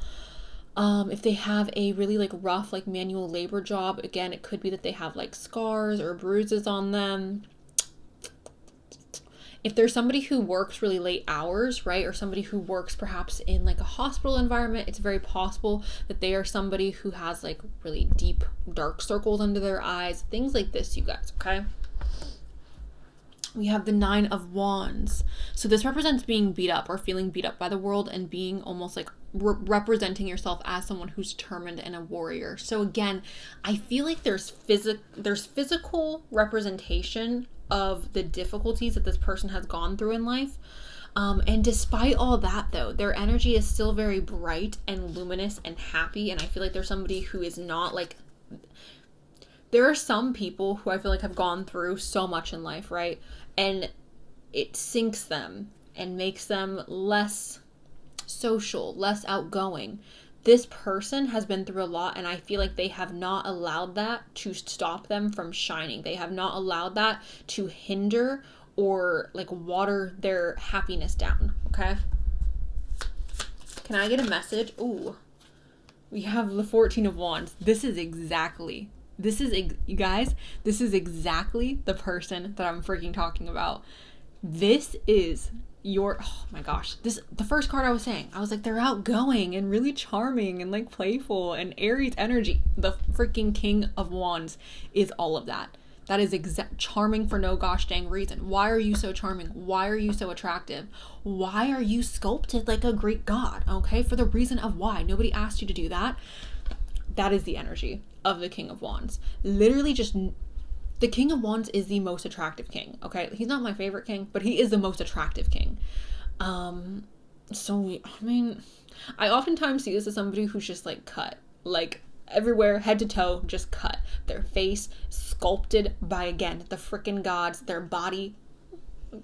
If they have a really like rough like manual labor job, again, it could be that they have like scars or bruises on them. If there's somebody who works really late hours, right, or somebody who works perhaps in like a hospital environment, it's very possible that they are somebody who has like really deep dark circles under their eyes, things like this, you guys, okay? We have the 9 of Wands. So this represents being beat up or feeling beat up by the world and being almost like representing yourself as someone who's determined and a warrior. So again, I feel like there's physical representation of the difficulties that this person has gone through in life. And despite all that, though, their energy is still very bright and luminous and happy. And I feel like there's somebody who is not like, there are some people who I feel like have gone through so much in life, right? And it sinks them and makes them less social, less outgoing. This person has been through a lot, and I feel like they have not allowed that to stop them from shining. They have not allowed that to hinder or like water their happiness down, okay? Can I get a message? Ooh, we have the 14 of Wands. You guys, this is exactly the person that I'm freaking talking about. This is oh my gosh, the first card I was saying, I was like, they're outgoing and really charming and like playful and Aries energy. The freaking King of Wands is all of that. That is charming for no gosh dang reason. Why are you so charming? Why are you so attractive? Why are you sculpted like a Greek god? Okay, for the reason of why. Nobody asked you to do that. That is the energy of the King of Wands. Literally just, the King of Wands is the most attractive king, okay? He's not my favorite king, but he is the most attractive king. So, I mean, I oftentimes see this as somebody who's just like cut, like everywhere, head to toe, just cut. Their face sculpted by, again, the freaking gods, their body,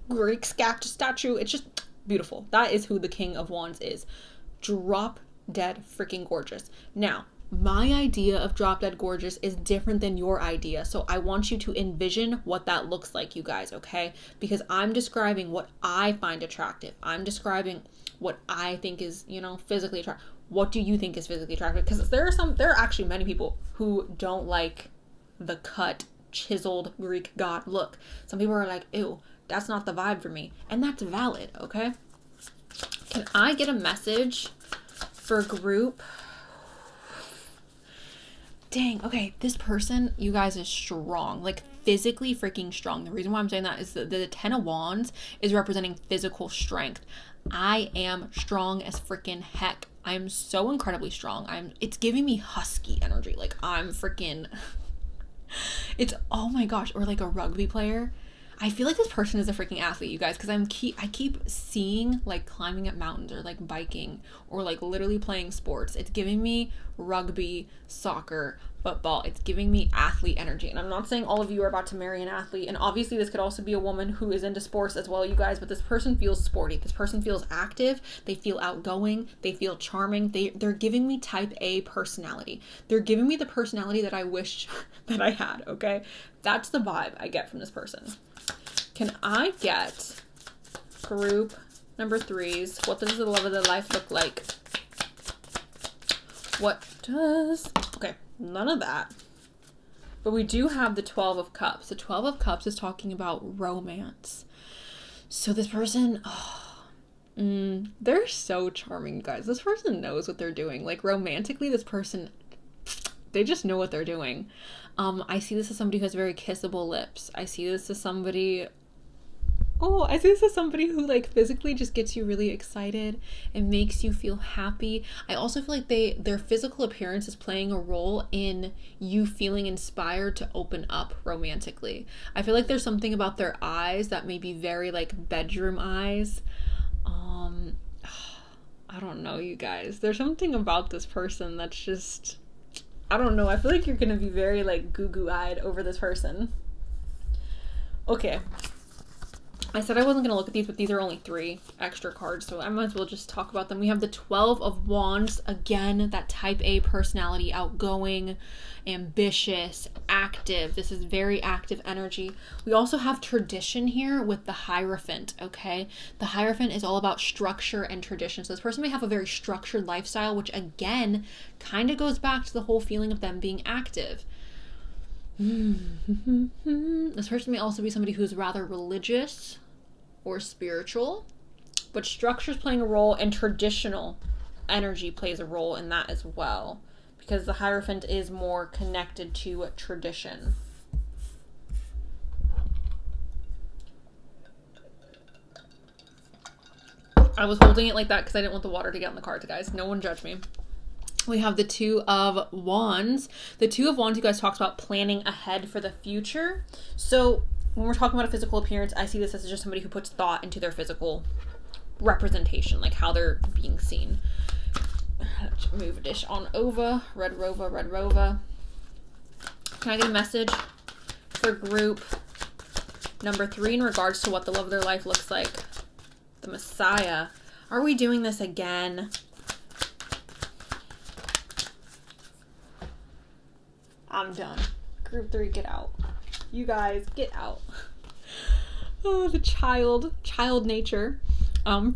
Greek statue. It's just beautiful. That is who the King of Wands is. Drop dead freaking gorgeous. Now, my idea of drop dead gorgeous is different than your idea. So I want you to envision what that looks like, you guys, okay? Because I'm describing what I find attractive. I'm describing what I think is, physically attractive. What do you think is physically attractive? Because there are actually many people who don't like the cut, chiseled Greek god look. Some people are like, ew, that's not the vibe for me. And that's valid, okay? Can I get a message for group? Dang, okay, this person, you guys, is strong, like physically freaking strong. The reason why I'm saying that is the 10 of Wands is representing physical strength. I am strong as freaking heck. I am so incredibly strong. It's giving me husky energy. Like I'm freaking, it's, oh my gosh, or like a rugby player. I feel like this person is a freaking athlete, you guys, because I keep seeing like climbing up mountains or like biking or like literally playing sports. It's giving me rugby, soccer, football. It's giving me athlete energy. And I'm not saying all of you are about to marry an athlete. And obviously this could also be a woman who is into sports as well, you guys, but this person feels sporty. This person feels active. They feel outgoing. They feel charming. They're giving me type A personality. They're giving me the personality that I wish that I had, okay? That's the vibe I get from this person. Can I get group number 3s? What does the love of their life look like? Okay, none of that. But we do have the 12 of Cups. The 12 of Cups is talking about romance. So this person, they're so charming, guys. This person knows what they're doing. Like romantically, this person, they just know what they're doing. I see this as somebody who has very kissable lips. I see this as somebody who like physically just gets you really excited and makes you feel happy. I also feel like their physical appearance is playing a role in you feeling inspired to open up romantically. I feel like there's something about their eyes that may be very like bedroom eyes. I don't know, you guys. There's something about this person that's just, I don't know. I feel like you're gonna be very like goo-goo-eyed over this person. Okay. I said I wasn't going to look at these, but these are only 3 extra cards, so I might as well just talk about them. We have the 12 of Wands. Again, that type A personality, outgoing, ambitious, active. This is very active energy. We also have tradition here with the Hierophant, okay? The Hierophant is all about structure and tradition. So this person may have a very structured lifestyle, which again, kind of goes back to the whole feeling of them being active. This person may also be somebody who's rather religious or spiritual, but structure's playing a role and traditional energy plays a role in that as well, because the Hierophant is more connected to tradition. I was holding it like that because I didn't want the water to get on the cards, guys. No one judge me. We have the 2 of Wands. The 2 of Wands, you guys, talks about planning ahead for the future. So when we're talking about a physical appearance, I see this as just somebody who puts thought into their physical representation, like how they're being seen. Let's move this on over. Red Rova, Red Rova. Can I get a message for group number 3 in regards to what the love of their life looks like? The Messiah. Are we doing this again? I'm done. Group 3, get out. You guys, get out. Oh, the child nature.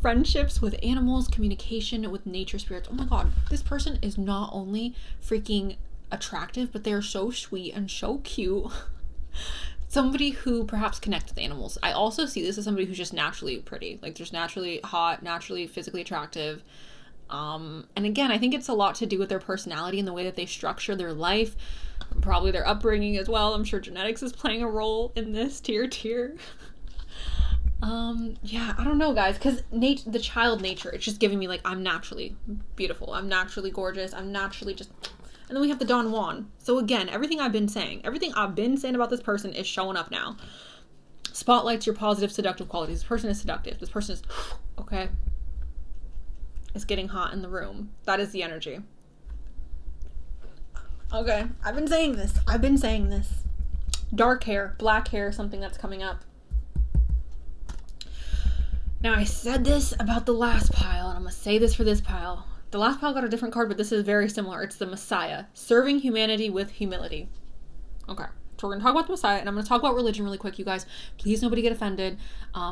Friendships with animals, communication with nature spirits. Oh my god, this person is not only freaking attractive, but they're so sweet and so cute. Somebody who perhaps connects with animals. I also see this as somebody who's just naturally pretty. Like, just naturally hot, naturally physically attractive. And again, I think it's a lot to do with their personality and the way that they structure their life. Probably their upbringing as well. I'm sure genetics is playing a role in this tier. Yeah, I don't know, guys, because the child nature, it's just giving me, like, I'm naturally beautiful. I'm naturally gorgeous. I'm naturally just... And then we have the Don Juan. So again, everything I've been saying about this person is showing up now. Spotlights your positive, seductive qualities. This person is seductive. This person is, okay, it's getting hot in the room. That is the energy. Okay, I've been saying this. Dark hair, black hair, something that's coming up. Now, I said this about the last pile, and I'm going to say this for this pile. The last pile got a different card, but this is very similar. It's the Messiah, serving humanity with humility. Okay, so we're going to talk about the Messiah, and I'm going to talk about religion really quick, you guys. Please, nobody get offended,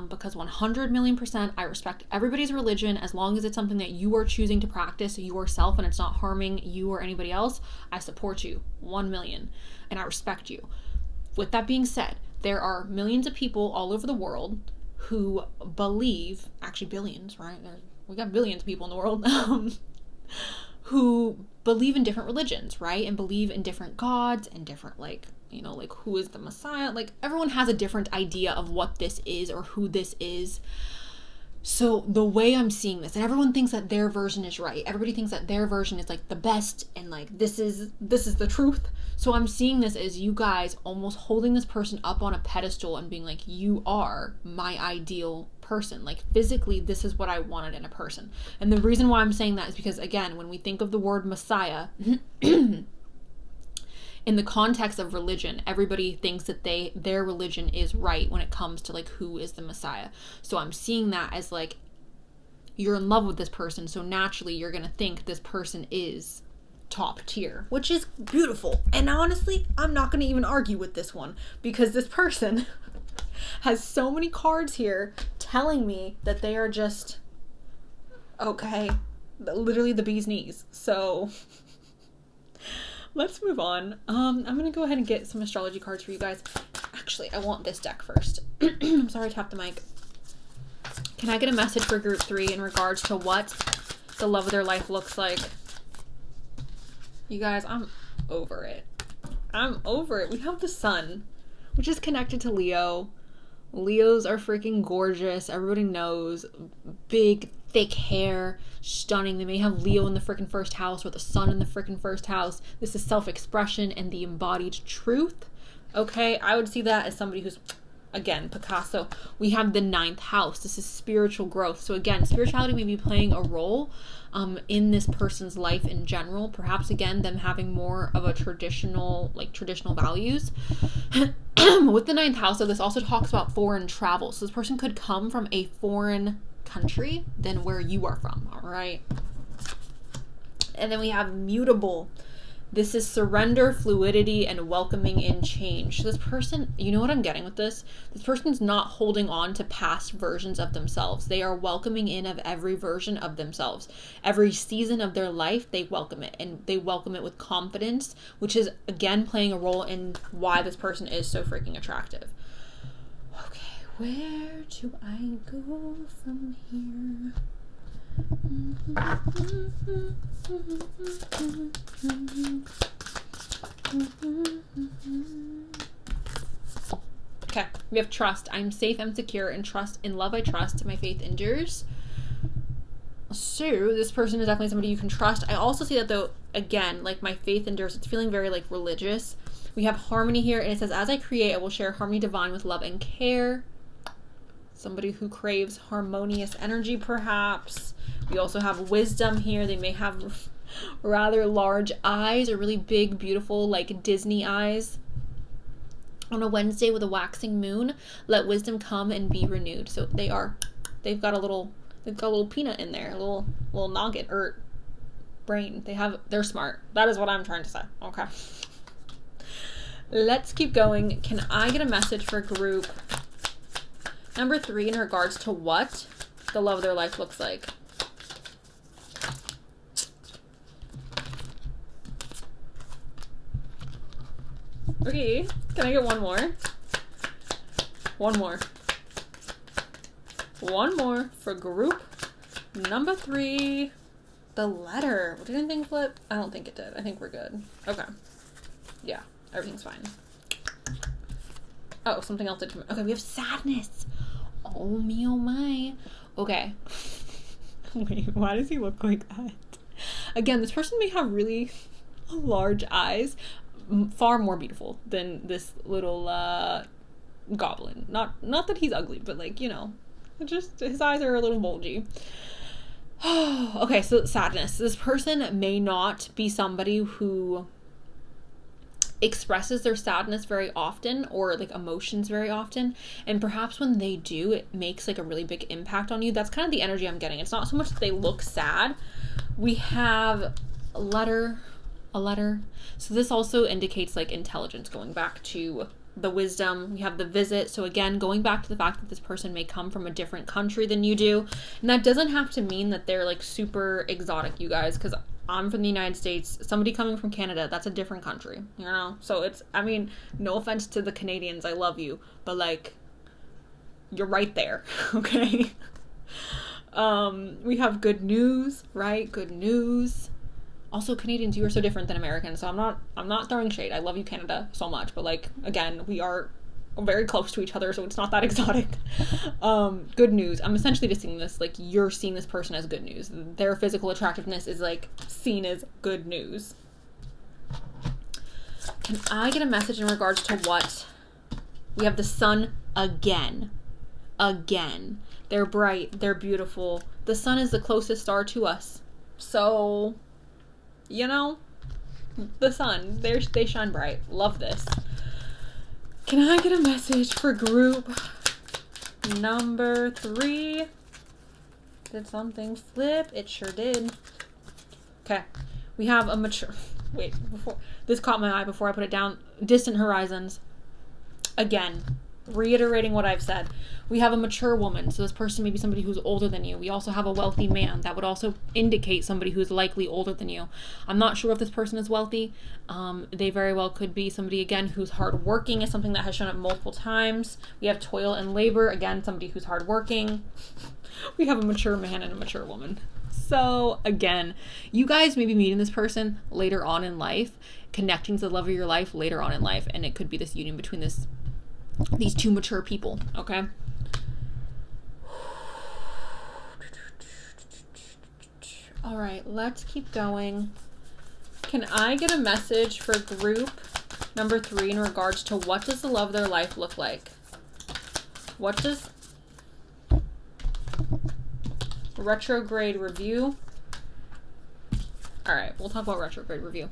because 100,000,000% I respect everybody's religion as long as it's something that you are choosing to practice yourself and it's not harming you or anybody else. I support you, 1,000,000, and I respect you. With that being said, there are millions of people all over the world who believe, actually billions, right? We got billions of people in the world, who believe in different religions, right? And believe in different gods and different, like, you know, like, who is the Messiah? Like, everyone has a different idea of what this is or who this is. So the way I'm seeing this, and everyone thinks that their version is right. Everybody thinks that their version is, like, the best, and, like, this is the truth. So I'm seeing this as you guys almost holding this person up on a pedestal and being like, you are my ideal person. Like, physically, this is what I wanted in a person. And the reason why I'm saying that is because, again, when we think of the word Messiah, in the context of religion, everybody thinks that their religion is right when it comes to, like, who is the Messiah. So I'm seeing that as, like, you're in love with this person, so naturally you're gonna think this person is top tier, which is beautiful. And honestly, I'm not gonna even argue with this one, because this person has so many cards here telling me that they are just, okay, literally the bee's knees. So let's move on. I'm gonna go ahead and get some astrology cards for you guys. Actually, I want this deck first. I'm sorry I tapped the mic. Can I get a message for group 3 in regards to what the love of their life looks like? You guys, I'm over it. We have the sun, which is connected to Leo. Leos are freaking gorgeous. Everybody knows. Big, thick hair. Stunning. They may have Leo in the freaking first house or the sun in the freaking first house. This is self-expression and the embodied truth. Okay? I would see that as somebody who's, again, Picasso. We have the 9th house. This is spiritual growth. So again, spirituality may be playing a role in this person's life in general. Perhaps, again, them having more of a traditional values. With the 9th house, so this also talks about foreign travel. So this person could come from a foreign country than where you are from, all right? And then we have mutable. This is surrender, fluidity, and welcoming in change. So this person, you know what I'm getting with this? This person's not holding on to past versions of themselves. They are welcoming in of every version of themselves. Every season of their life, they welcome it. And they welcome it with confidence, which is, again, playing a role in why this person is so freaking attractive. Okay, where do I go from here? Okay, we have trust. I'm safe, I'm secure, and trust. In love, I trust. My faith endures. So this person is definitely somebody you can trust. I also see that, though, again, like, my faith endures. It's feeling very, like, religious. We have harmony here, and it says, as I create, I will share harmony divine with love and care. Somebody who craves harmonious energy, perhaps. We also have wisdom here. They may have rather large eyes, or really big, beautiful, like Disney eyes. On a Wednesday with a waxing moon, let wisdom come and be renewed. So they've got a little peanut in there, a little noggin or brain. They're smart. That is what I'm trying to say. Okay. Let's keep going. Can I get a message for group number 3 in regards to what the love of their life looks like? Okay, can I get one more? One more for group number 3. The letter. Did anything flip? I don't think it did. I think we're good. Okay. Yeah, everything's fine. Oh, something else did come in. Okay, we have sadness. Oh me, oh my. Okay. Wait, why does he look like that? Again, this person may have really large eyes. Far more beautiful than this little goblin. Not that he's ugly, but like, you know, just his eyes are a little bulgy. Okay, so sadness. This person may not be somebody who expresses their sadness very often, or like emotions very often, and perhaps when they do, it makes like a really big impact on you. That's kind of the energy I'm getting. It's not so much that they look sad. We have a letter. So this also indicates like intelligence, going back to the wisdom. We have the visit. So again, going back to the fact that this person may come from a different country than you do. And that doesn't have to mean that they're like super exotic, you guys, because I'm from the United States. Somebody coming from Canada, that's a different country, you know? So it's, I mean, no offense to the Canadians, I love you, but like, you're right there, okay? We have good news, right? Good news. Also, Canadians, you are so different than Americans, so I'm not throwing shade. I love you, Canada, so much, but like, again, we are very close to each other, so it's not that exotic. Good news. I'm essentially just seeing this, like, you're seeing this person as good news. Their physical attractiveness is like seen as good news. Can I get a message in regards to what? We have the sun again. They're bright, they're beautiful. The sun is the closest star to us, so you know, the sun, they shine bright. Love this. Can I get a message for group number 3? Did something flip? It sure did. Okay. We have a mature... Wait, before this caught my eye before I put it down. Distant horizons. Again, reiterating what I've said. We have a mature woman, so this person may be somebody who's older than you. We also have a wealthy man. That would also indicate somebody who's likely older than you. I'm not sure if this person is wealthy. They very well could be somebody, again, who's hardworking, is something that has shown up multiple times. We have toil and labor. Again, somebody who's hardworking. We have a mature man and a mature woman. So, again, you guys may be meeting this person later on in life, connecting to the love of your life later on in life, and it could be this union between these two mature people, okay? All right, let's keep going. Can I get a message for group number 3 in regards to what does the love of their life look like? What does retrograde review? All right, we'll talk about retrograde review.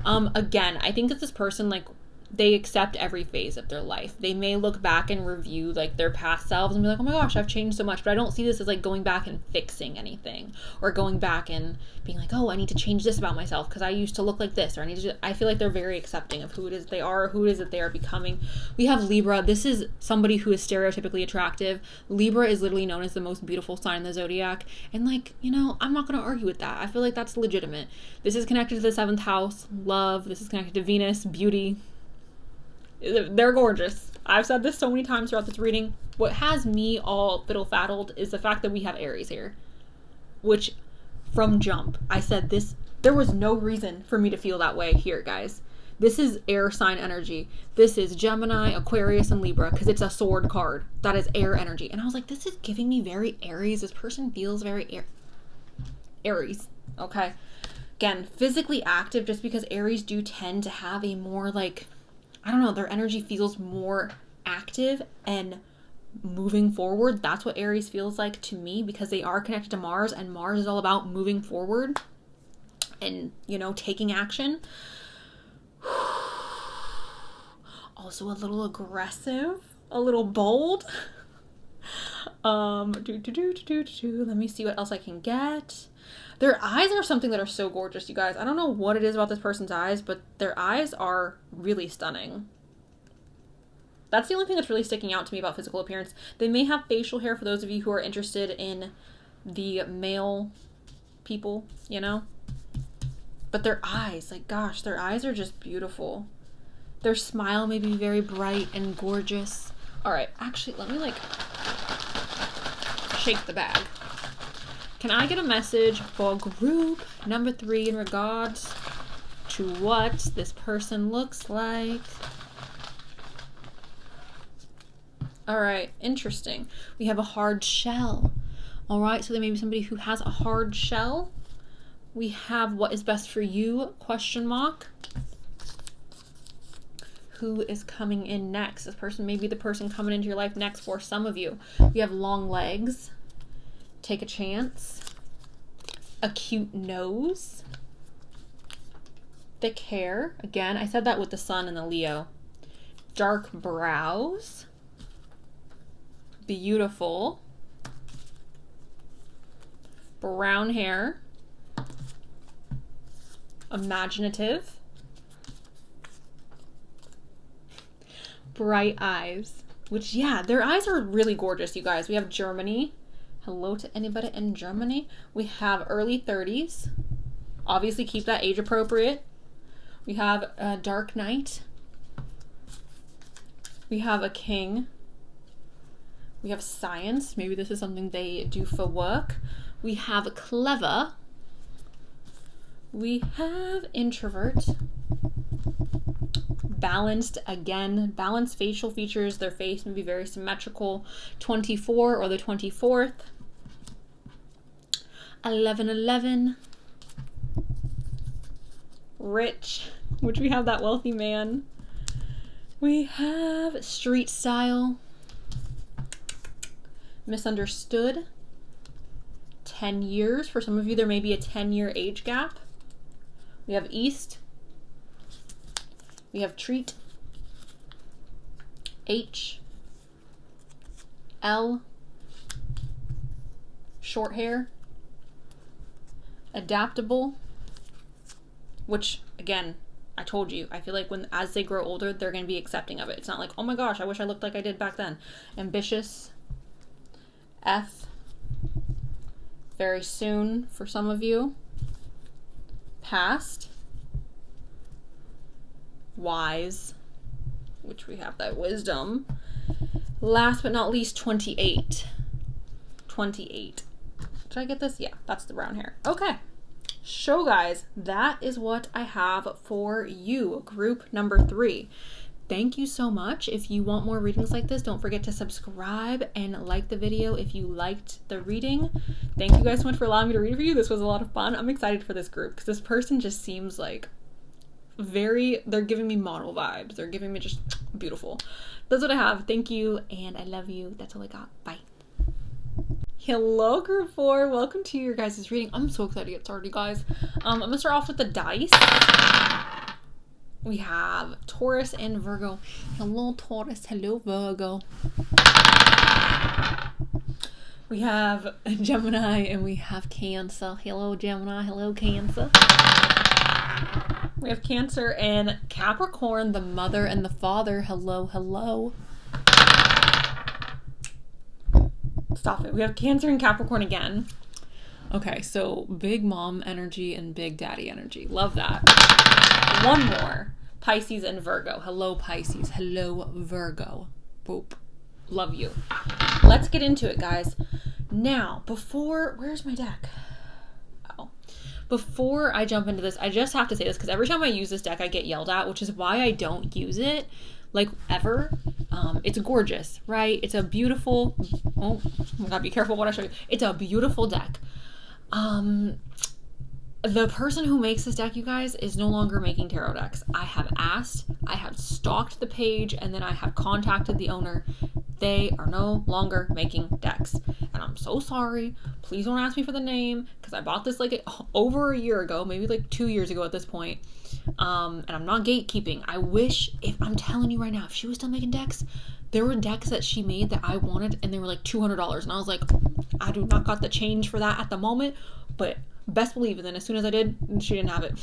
Again, I think that this person, like, they accept every phase of their life. They may look back and review like their past selves and be like, oh my gosh, I've changed so much. But I don't see this as like going back and fixing anything, or going back and being like, oh, I need to change this about myself because I used to look like this, or I feel like they're very accepting of who it is they are, or who it is that they are becoming. We have Libra. This is somebody who is stereotypically attractive. Libra is literally known as the most beautiful sign in the zodiac. And like, you know, I'm not going to argue with that. I feel like that's legitimate. This is connected to the 7th house, love. This is connected to Venus, beauty. They're gorgeous. I've said this so many times throughout this reading. What has me all fiddle-faddled is the fact that we have Aries here. Which, from jump, I said this, there was no reason for me to feel that way here, guys. This is air sign energy. This is Gemini, Aquarius, and Libra, because it's a sword card. That is air energy. And I was like, this is giving me very Aries. This person feels very Aries. Okay. Again, physically active, just because Aries do tend to have a more like, I don't know, their energy feels more active and moving forward. That's what Aries feels like to me, because they are connected to Mars, and Mars is all about moving forward and, you know, taking action. Also a little aggressive, a little bold. Let me see what else I can get. Their eyes are something that are so gorgeous, you guys. I don't know what it is about this person's eyes, but their eyes are really stunning. That's the only thing that's really sticking out to me about physical appearance. They may have facial hair for those of you who are interested in the male people, you know? But their eyes, like, gosh, their eyes are just beautiful. Their smile may be very bright and gorgeous. All right, actually, let me, like, shake the bag. Can I get a message for group number 3 in regards to what this person looks like? All right, interesting. We have a hard shell. All right, so there may be somebody who has a hard shell. We have what is best for you, question mark. Who is coming in next? This person may be the person coming into your life next for some of you. We have long legs. Take a chance. A cute nose. Thick hair. Again, I said that with the sun and the Leo. Dark brows. Beautiful. Brown hair. Imaginative. Bright eyes. Which, yeah, their eyes are really gorgeous, you guys. We have Germany. Hello to anybody in Germany. We have early 30s. Obviously, keep that age appropriate. We have a Dark Knight. We have a King. We have Science. Maybe this is something they do for work. We have Clever. We have Introvert. Balanced, again, balanced facial features. Their face may be very symmetrical. 24 or the 24th. 1111. Rich, which we have that wealthy man. We have street style. Misunderstood. 10 years. For some of you, there may be a 10-year age gap. We have East. We have Treat. H. L. Short hair. Adaptable. Which, again, I told you, I feel like as they grow older, they're going to be accepting of it. It's not like, oh my gosh, I wish I looked like I did back then. Ambitious. F. Very soon for some of you. Past. Wise, which we have that wisdom. Last but not least, 28. 28. Did I get this? Yeah, that's the brown hair. Okay. So guys, that is what I have for you, group number 3. Thank you so much. If you want more readings like this, don't forget to subscribe and like the video if you liked the reading. Thank you guys so much for allowing me to read for you. This was a lot of fun. I'm excited for this group because this person just seems like they're giving me model vibes. They're giving me just beautiful. That's what I have. Thank you, and I love you. That's all I got. Bye. Hello, group 4. Welcome to your guys' reading. I'm so excited to get started, guys. I'm gonna start off with the dice. We have Taurus and Virgo. Hello, Taurus. Hello, Virgo. We have Gemini and we have Cancer. Hello, Gemini. Hello, Cancer. We have Cancer and Capricorn, the mother and the father. Hello, hello. Stop it. We have Cancer and Capricorn again. Okay, so big mom energy and big daddy energy. Love that. One more. Pisces and Virgo. Hello, Pisces. Hello, Virgo. Boop. Love you. Let's get into it, guys. Now, where's my deck? Oh. Before I jump into this, I just have to say this because every time I use this deck, I get yelled at, which is why I don't use it, like, ever. It's gorgeous, right? It's a beautiful, oh, I gotta be careful what I show you. It's a beautiful deck. The person who makes this deck, you guys, is no longer making tarot decks. I have asked, I have stalked the page, and then I have contacted the owner. They are no longer making decks. And I'm so sorry. Please don't ask me for the name, because I bought this like over a year ago, maybe like 2 years ago at this point. And I'm not gatekeeping. I wish, if I'm telling you right now, if she was still making decks, there were decks that she made that I wanted, and they were like $200. And I was like, I do not got the change for that at the moment, but best believe it. Then as soon as I did, she didn't have it.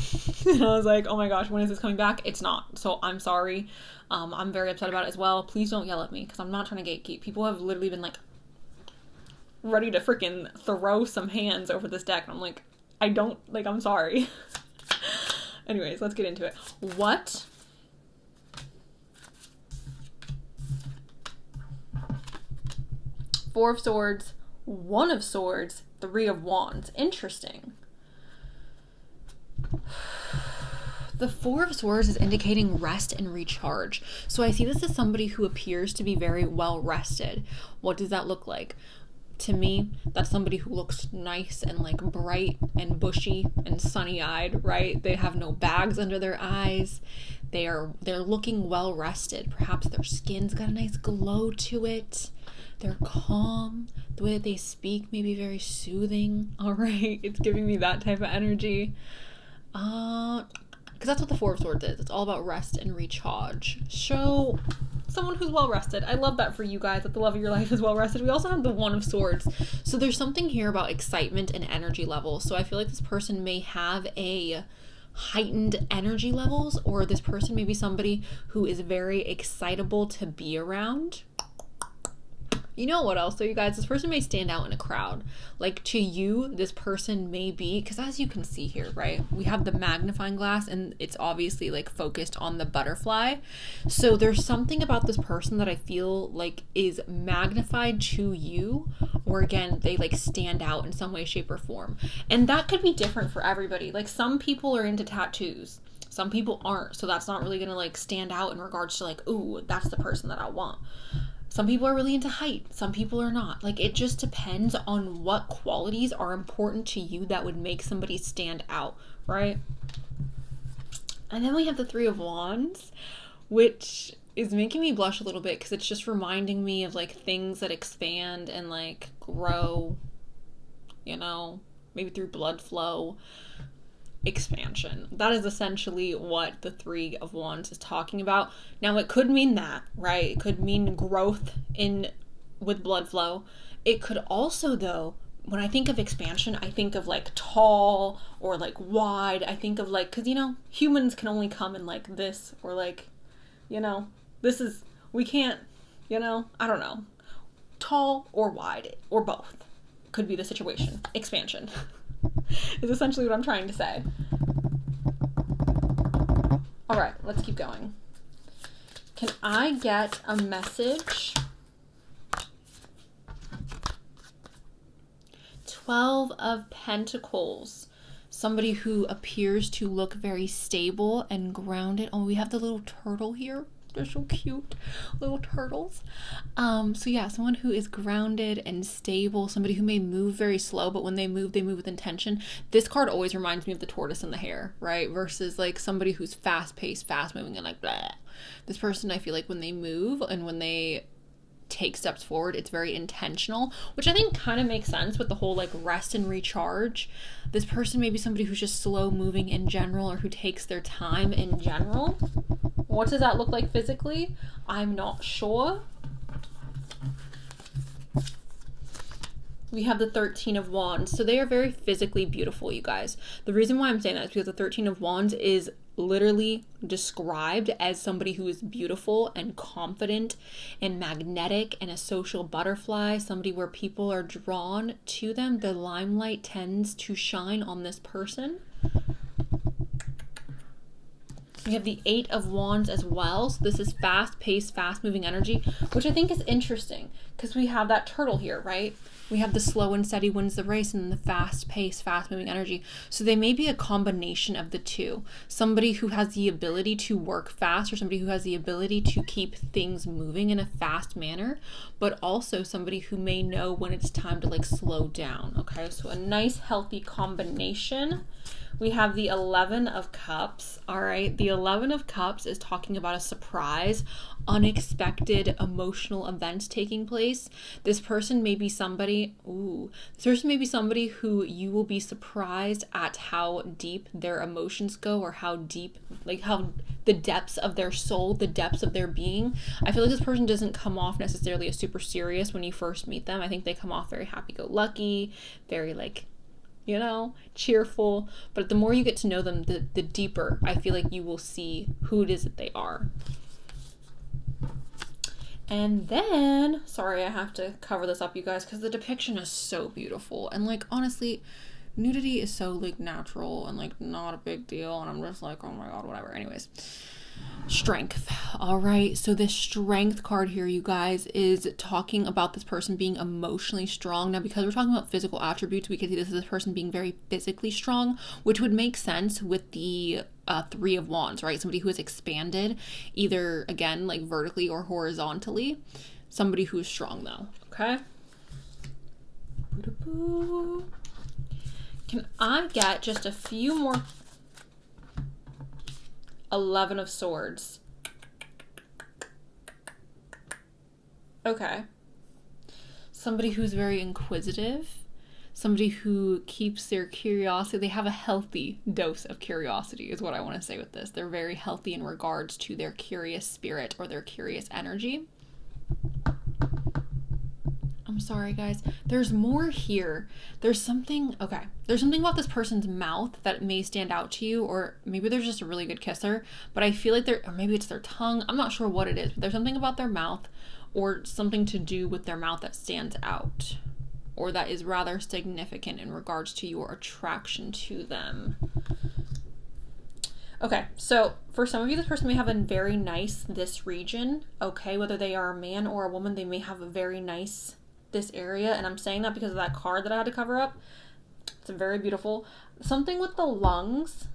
And I was like, oh my gosh, when is this coming back? It's not. So I'm sorry. I'm very upset about it as well. Please don't yell at me, because I'm not trying to gatekeep. People have literally been like ready to freaking throw some hands over this deck. And I'm like, I'm sorry. Anyways, let's get into it. What? Four of Swords, One of Swords, Three of Wands. Interesting. The Four of Swords is indicating rest and recharge. So I see this as somebody who appears to be very well rested. What does that look like? To me, that's somebody who looks nice and like bright and bushy and sunny-eyed, right? They have no bags under their eyes. They're looking well rested. Perhaps their skin's got a nice glow to it. They're calm. The way that they speak may be very soothing. All right, it's giving me that type of energy. Because that's what the Four of Swords is. It's all about rest and recharge. Show someone who's well rested. I love that for you guys, that the love of your life is well rested. We also have the One of Swords. So there's something here about excitement and energy levels. So I feel like this person may have a heightened energy levels, or this person may be somebody who is very excitable to be around. You know what else, though, you guys? This person may stand out in a crowd. Like, to you, this person may be, because as you can see here, right, we have the magnifying glass, and it's obviously, like, focused on the butterfly. So there's something about this person that I feel like is magnified to you, or again, they, like, stand out in some way, shape, or form. And that could be different for everybody. Like, some people are into tattoos. Some people aren't. So that's not really going to, like, stand out in regards to, like, ooh, that's the person that I want. Some people are really into height. Some people are not. Like, it just depends on what qualities are important to you that would make somebody stand out, right? And then we have the Three of Wands, which is making me blush a little bit because it's just reminding me of, like, things that expand and, like, grow, you know, maybe through blood flow. Expansion. That is essentially what the Three of Wands is talking about. Now, it could mean that, right? It could mean growth with blood flow. It could also, though, when I think of expansion, I think of like tall or like wide. I think of like, because, you know, humans can only come in like this, or like, you know, we can't, you know, I don't know. Tall or wide or both could be the situation. Expansion is essentially what I'm trying to say. All right, let's keep going. Can I get a message? 12 of Pentacles. Somebody who appears to look very stable and grounded. Oh, we have the little turtle here. They're so cute, little turtles. So yeah, someone who is grounded and stable, somebody who may move very slow, but when they move with intention. This card always reminds me of the tortoise and the hare, right? Versus like somebody who's fast-paced, fast-moving, and like blah. This person, I feel like when they move and when they take steps forward, it's very intentional, which I think kind of makes sense with the whole like rest and recharge. This person may be somebody who's just slow moving in general, or who takes their time in general. What does that look like physically? I'm not sure. We have the 13 of Wands. So they are very physically beautiful, you guys. The reason why I'm saying that is because the 13 of Wands is literally described as somebody who is beautiful and confident and magnetic and a social butterfly, somebody where people are drawn to them. The limelight tends to shine on this person. We have the 8 of Wands as well. So this is fast-paced, fast-moving energy, which I think is interesting because we have that turtle here, right? We have the slow and steady wins the race, and the fast-paced, fast-moving energy. So they may be a combination of the two. Somebody who has the ability to work fast, or somebody who has the ability to keep things moving in a fast manner, but also somebody who may know when it's time to like slow down. Okay, so a nice healthy combination. We have the 11 of Cups. All right, the Eleven of Cups is talking about a surprise, unexpected emotional events taking place. This person may be somebody, who you will be surprised at how deep their emotions go, or how deep, like how the depths of their soul, the depths of their being. I feel like this person doesn't come off necessarily as super serious when you first meet them. I think they come off very happy-go-lucky, very like, you know, cheerful. But the more you get to know them, the deeper I feel like you will see who it is that they are. And then, sorry, I have to cover this up, you guys, because the depiction is so beautiful. And like, honestly, nudity is so like natural and like not a big deal. And I'm just like, oh my God, whatever. Anyways, strength. All right. So this strength card here, you guys, is talking about this person being emotionally strong. Now, because we're talking about physical attributes, we can see this as a person being very physically strong, which would make sense with the Three of Wands, right? Somebody who has expanded either, again, like vertically or horizontally. Somebody who's strong though. Okay. Can I get just a few more? 11 of Swords. Okay. Somebody who's very inquisitive. Somebody who keeps their curiosity. They have a healthy dose of curiosity is what I want to say with this. They're very healthy in regards to their curious spirit or their curious energy. I'm sorry, guys. There's more here. There's something about this person's mouth that may stand out to you, or maybe they're just a really good kisser, but I feel like or maybe it's their tongue. I'm not sure what it is, but there's something about their mouth or something to do with their mouth that stands out, or that is rather significant in regards to your attraction to them. Okay, so for some of you, this person may have a very nice this region, okay? Whether they are a man or a woman, they may have a very nice this area, and I'm saying that because of that card that I had to cover up. It's very beautiful. Something with the lungs.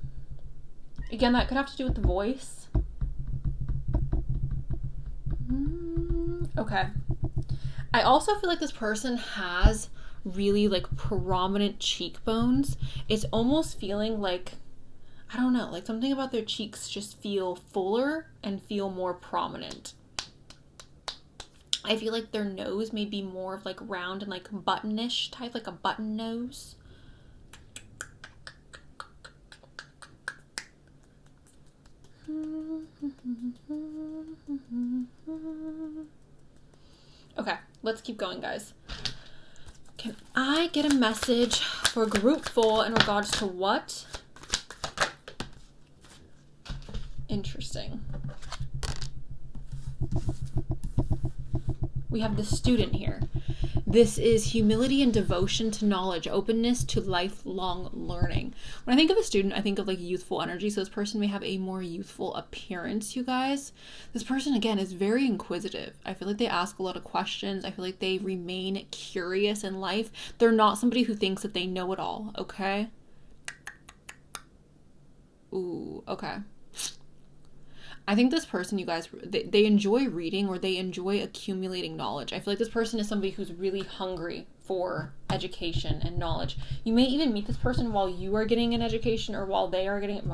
Again, that could have to do with the voice. Okay. I also feel like this person has really like prominent cheekbones. It's almost feeling like, I don't know, like something about their cheeks just feel fuller and feel more prominent. I feel like their nose may be more of like round and like buttonish type, like a button nose. Okay, let's keep going, guys. Can I get a message for group 4 in regards to what? Interesting. We have the Student here. This is humility and devotion to knowledge, openness to lifelong learning. When I think of a student, I think of like youthful energy. So this person may have a more youthful appearance, you guys. This person, again, is very inquisitive. I feel like they ask a lot of questions. I feel like they remain curious in life. They're not somebody who thinks that they know it all, okay? Ooh, okay. I think this person, you guys, they enjoy reading, or they enjoy accumulating knowledge. I feel like this person is somebody who's really hungry for education and knowledge. You may even meet this person while you are getting an education, or while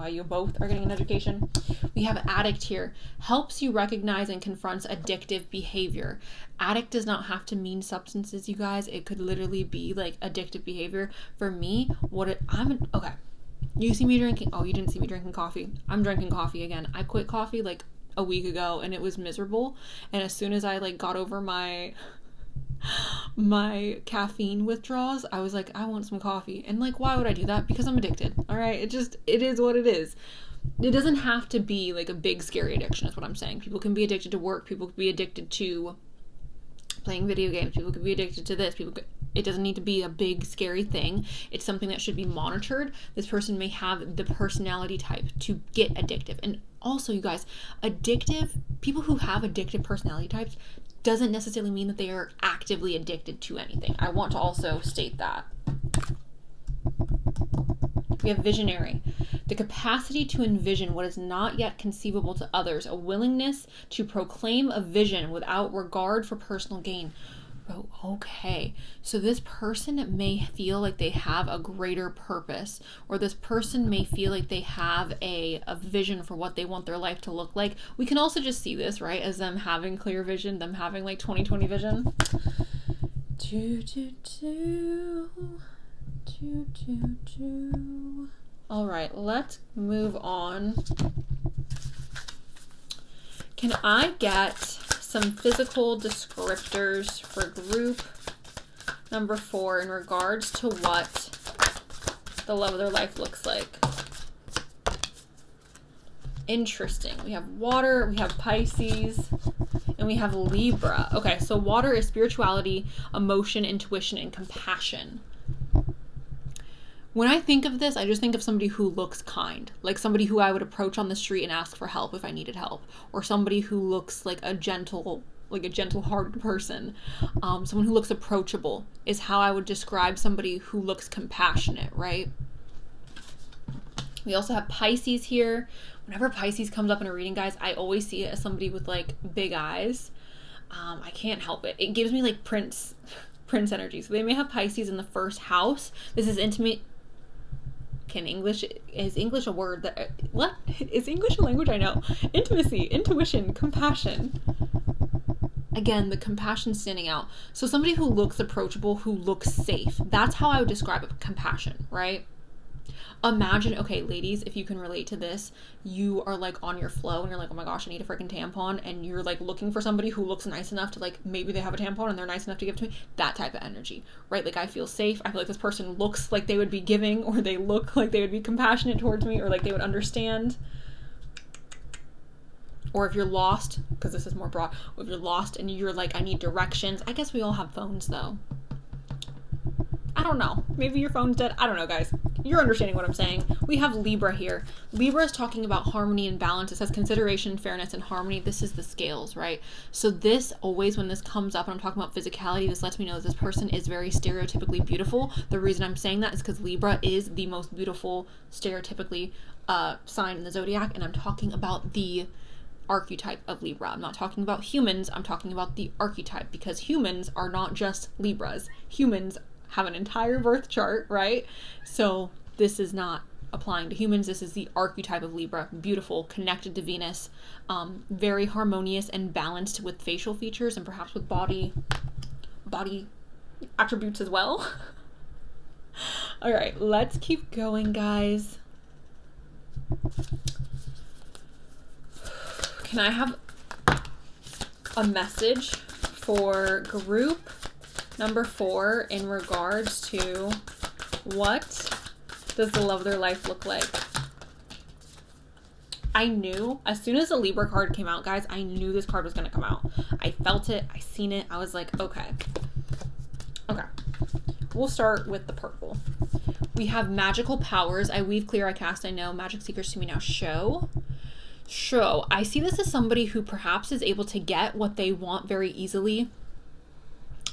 you both are getting an education. We have addict here. Helps you recognize and confronts addictive behavior. Addict does not have to mean substances, you guys. It could literally be like addictive behavior. For me, okay. You see me drinking, you didn't see me drinking coffee. I'm drinking coffee again. I quit coffee like a week ago and it was miserable. And as soon as I like got over my caffeine withdrawals, I was like, I want some coffee. And like, why would I do that? Because I'm addicted. All right. It is what it is. It doesn't have to be like a big scary addiction is what I'm saying. People can be addicted to work. People can be addicted to playing video games. People could be addicted to this. It doesn't need to be a big scary thing. It's something that should be monitored. This person may have the personality type to get addictive. And also, you guys, people who have addictive personality types doesn't necessarily mean that they are actively addicted to anything. I want to also state that. We have visionary. The capacity to envision what is not yet conceivable to others. A willingness to proclaim a vision without regard for personal gain. Oh, okay. So this person may feel like they have a greater purpose, or this person may feel like they have a vision for what they want their life to look like. We can also just see this, right, as them having clear vision, them having like 20/20 vision. All right, let's move on. Can I get some physical descriptors for group number 4 in regards to what the love of their life looks like? Interesting. We have water, we have Pisces, and we have Libra. Okay, so water is spirituality, emotion, intuition, and compassion. When I think of this, I just think of somebody who looks kind, like somebody who I would approach on the street and ask for help if I needed help, or somebody who looks like a gentle-hearted person. Someone who looks approachable is how I would describe somebody who looks compassionate, right? We also have Pisces here. Whenever Pisces comes up in a reading, guys, I always see it as somebody with like big eyes. I can't help it. It gives me like Prince energy. So they may have Pisces in the first house. This is intimate. Is English a word that, what? Is English a language? I know. Intimacy, intuition, compassion. Again, the compassion standing out. So somebody who looks approachable, who looks safe. That's how I would describe it, compassion, right? Imagine, okay, ladies, if you can relate to this, you are like on your flow and you're like, oh my gosh, I need a freaking tampon, and you're like looking for somebody who looks nice enough to, like, maybe they have a tampon and they're nice enough to give it to me. That type of energy, right? Like, I feel safe. I feel like this person looks like they would be giving, or they look like they would be compassionate towards me, or like they would understand. Or if you're lost, because this is more broad, if you're lost and you're like, I need directions. I guess we all have phones though. I don't know. Maybe your phone's dead. I don't know, guys. You're understanding what I'm saying. We have Libra here. Libra is talking about harmony and balance. It says consideration, fairness, and harmony. This is the scales, right? So this, always when this comes up and I'm talking about physicality, this lets me know that this person is very stereotypically beautiful. The reason I'm saying that is because Libra is the most beautiful stereotypically sign in the zodiac, and I'm talking about the archetype of Libra. I'm not talking about humans. I'm talking about the archetype, because humans are not just Libras. Humans have an entire birth chart, right? So this is not applying to humans. This is the archetype of Libra. Beautiful, connected to Venus, very harmonious and balanced with facial features and perhaps with body attributes as well. All right, let's keep going, guys. Can I have a message for group number 4 in regards to what does the love of their life look like? I knew, as soon as the Libra card came out, guys, I knew this card was going to come out. I felt it. I seen it. I was like, okay. We'll start with the purple. We have magical powers. I weave clear, I cast, I know. Magic secrets to me now show. I see this as somebody who perhaps is able to get what they want very easily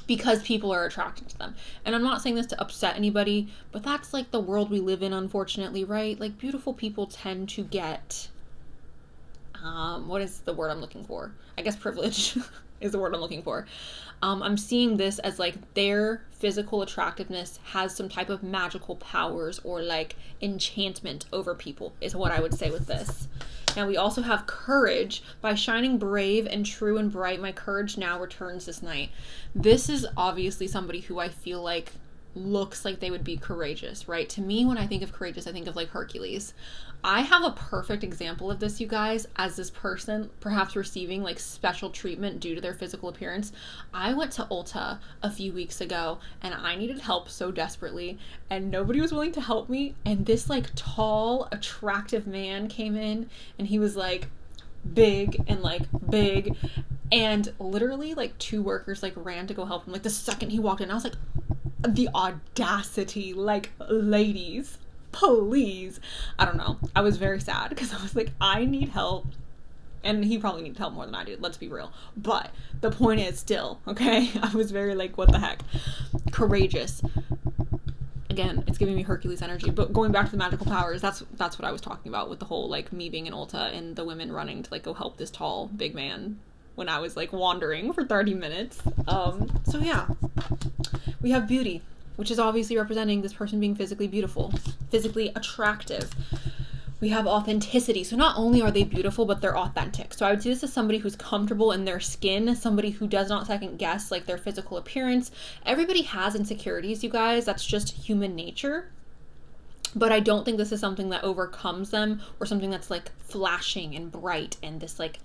because people are attracted to them. And I'm not saying this to upset anybody, but that's like the world we live in, unfortunately, right? Like, beautiful people tend to get, what is the word I'm looking for? I guess privilege is the word I'm looking for. I'm seeing this as like their physical attractiveness has some type of magical powers or like enchantment over people is what I would say with this. Now we also have courage. By shining brave and true and bright, my courage now returns this night. This is obviously somebody who I feel like looks like they would be courageous, right? To me, when I think of courageous, I think of like Hercules. I have a perfect example of this, you guys, as this person perhaps receiving like special treatment due to their physical appearance. I went to Ulta a few weeks ago and I needed help so desperately and nobody was willing to help me. And this like tall, attractive man came in and he was like big and literally like 2 workers like ran to go help him. Like the second he walked in, I was like, the audacity, like, ladies, please. I don't know. I was very sad because I was like, I need help. And he probably needed help more than I did, let's be real. But the point is still, okay? I was very like, what the heck? Courageous. Again, it's giving me Hercules energy. But going back to the magical powers, that's what I was talking about with the whole like me being in Ulta and the women running to like go help this tall, big man when I was like wandering for 30 minutes. So yeah, we have beauty, which is obviously representing this person being physically beautiful, physically attractive. We have authenticity. So not only are they beautiful, but they're authentic. So I would see this as somebody who's comfortable in their skin, somebody who does not second guess like their physical appearance. Everybody has insecurities, you guys. That's just human nature. But I don't think this is something that overcomes them, or something that's like flashing and bright and this like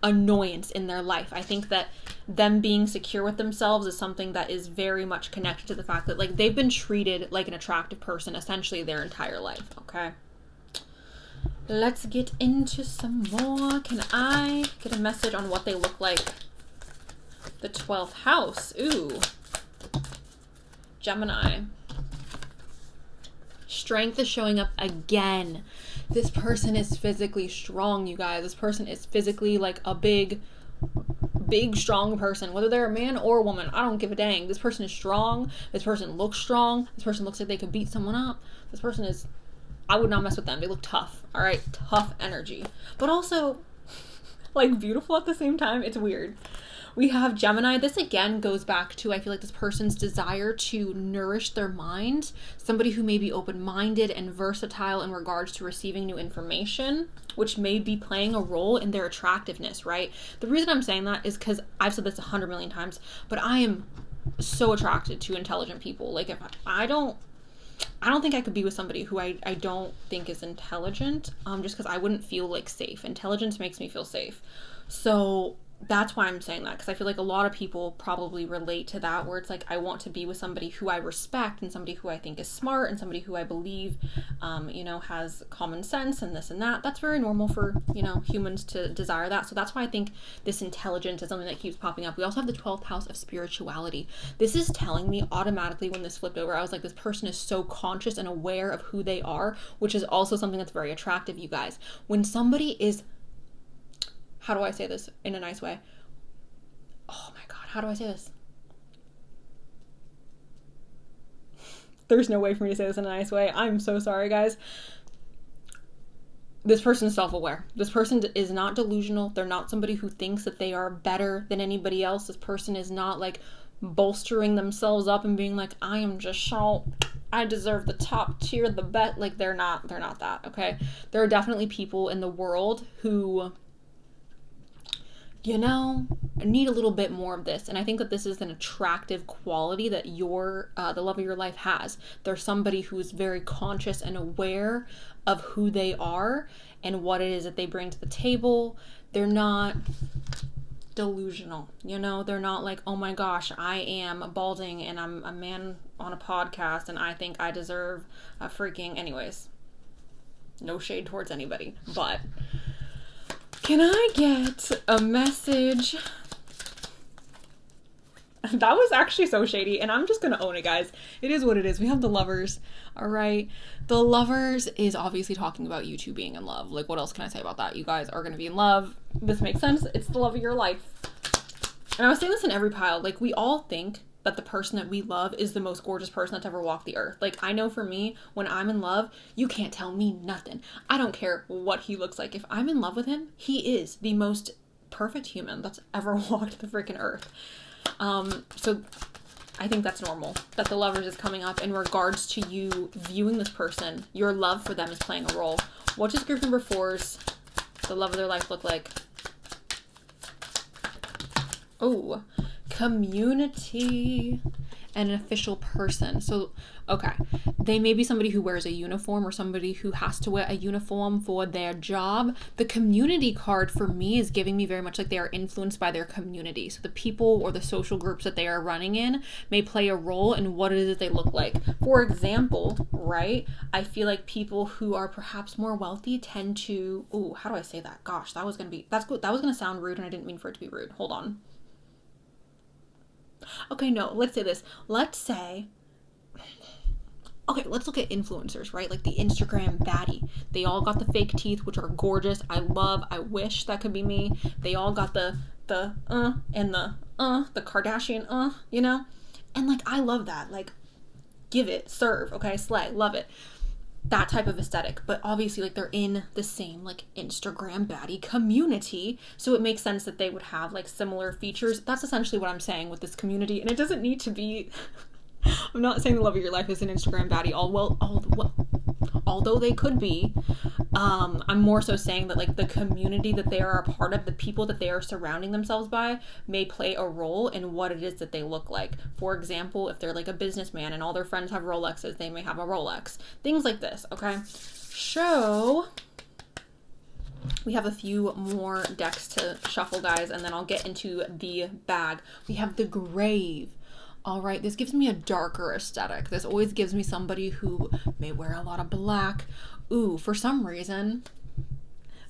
annoyance in their life. I think that them being secure with themselves is something that is very much connected to the fact that like they've been treated like an attractive person essentially their entire life. Okay. Let's get into some more. Can I get a message on what they look like? The 12th house. Ooh. Gemini. Strength is showing up again. This person is physically strong, you guys. This person is physically like a big, strong person. Whether they're a man or a woman, I don't give a dang. This person is strong. This person looks strong. This person looks like they could beat someone up. This person is... I would not mess with them. They look tough. All right. Tough energy. But also, like, beautiful at the same time. It's weird. We have Gemini. This, again, goes back to, I feel like, this person's desire to nourish their mind. Somebody who may be open-minded and versatile in regards to receiving new information, which may be playing a role in their attractiveness, right? The reason I'm saying that is because I've said this 100 million times, but I am so attracted to intelligent people. Like, if I don't think I could be with somebody who I don't think is intelligent, just because I wouldn't feel like safe. Intelligence makes me feel safe. So that's why I'm saying that, because I feel like a lot of people probably relate to that, where it's like, I want to be with somebody who I respect and somebody who I think is smart and somebody who I believe, has common sense and this and that. That's very normal for, humans to desire that. So that's why I think this intelligence is something that keeps popping up. We also have the 12th house of spirituality. This is telling me automatically when this flipped over, I was like, this person is so conscious and aware of who they are, which is also something that's very attractive, you guys. When somebody is... How do I say this in a nice way? Oh my God, how do I say this? There's no way for me to say this in a nice way. I'm so sorry, guys. This person is self-aware. This person is not delusional. They're not somebody who thinks that they are better than anybody else. This person is not like bolstering themselves up and being like, I am just so... I deserve the top tier, the best. Like, they're not that, okay? There are definitely people in the world who... I need a little bit more of this. And I think that this is an attractive quality that the love of your life has. There's somebody who is very conscious and aware of who they are and what it is that they bring to the table. They're not delusional, they're not like, oh my gosh, I am balding and I'm a man on a podcast and I think I deserve a freaking... Anyways, no shade towards anybody, but... Can I get a message? That was actually so shady, and I'm just gonna own it, guys. It is what it is. We have the Lovers, all right? The Lovers is obviously talking about you two being in love. Like, what else can I say about that? You guys are gonna be in love. This makes sense. It's the love of your life. And I was saying this in every pile. Like, we all think that the person that we love is the most gorgeous person that's ever walked the earth. Like, I know for me, when I'm in love, you can't tell me nothing. I don't care what he looks like. If I'm in love with him, he is the most perfect human that's ever walked the freaking earth. So I think that's normal, that the Lovers is coming up in regards to you viewing this person. Your love for them is playing a role. What does group number 4's, the love of their life, look like? Oh, community and an official person. So, okay, they may be somebody who wears a uniform or somebody who has to wear a uniform for their job. The community card for me is giving me very much like they are influenced by their community. So the people or the social groups that they are running in may play a role in what it is that they look like. For example, right, I feel like people who are perhaps more wealthy tend to... Oh, how do I say that? Gosh, that was going to sound rude and I didn't mean for it to be rude. Hold on. Okay, no, let's say this. Let's look at influencers, right? Like the Instagram baddie. They all got the fake teeth, which are gorgeous. I wish that could be me. They all got the Kardashian, And like, I love that. Like, give it, serve, okay? Slay, love it. that type of aesthetic. But obviously, like, they're in the same, like, Instagram baddie community, so it makes sense that they would have, like, similar features. That's essentially what I'm saying with this community, and it doesn't need to be I'm not saying the love of your life is an Instagram baddie, although they could be. I'm more so saying that, like, the community that they are a part of, the people that they are surrounding themselves by, may play a role in what it is that they look like. For example, if they're like a businessman and all their friends have Rolexes, they may have a Rolex. Things like this, okay? So we have a few more decks to shuffle, guys, and then I'll get into the bag. We have the Grave. All right, this gives me a darker aesthetic. This always gives me somebody who may wear a lot of black. Ooh, for some reason,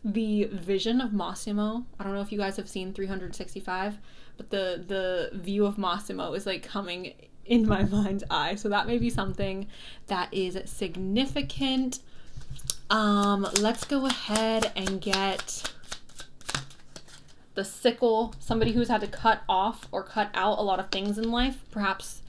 the vision of Massimo, I don't know if you guys have seen 365, but the view of Massimo is, like, coming in my mind's eye. So that may be something that is significant. Let's go ahead and get the sickle, somebody who's had to cut off or cut out a lot of things in life, perhaps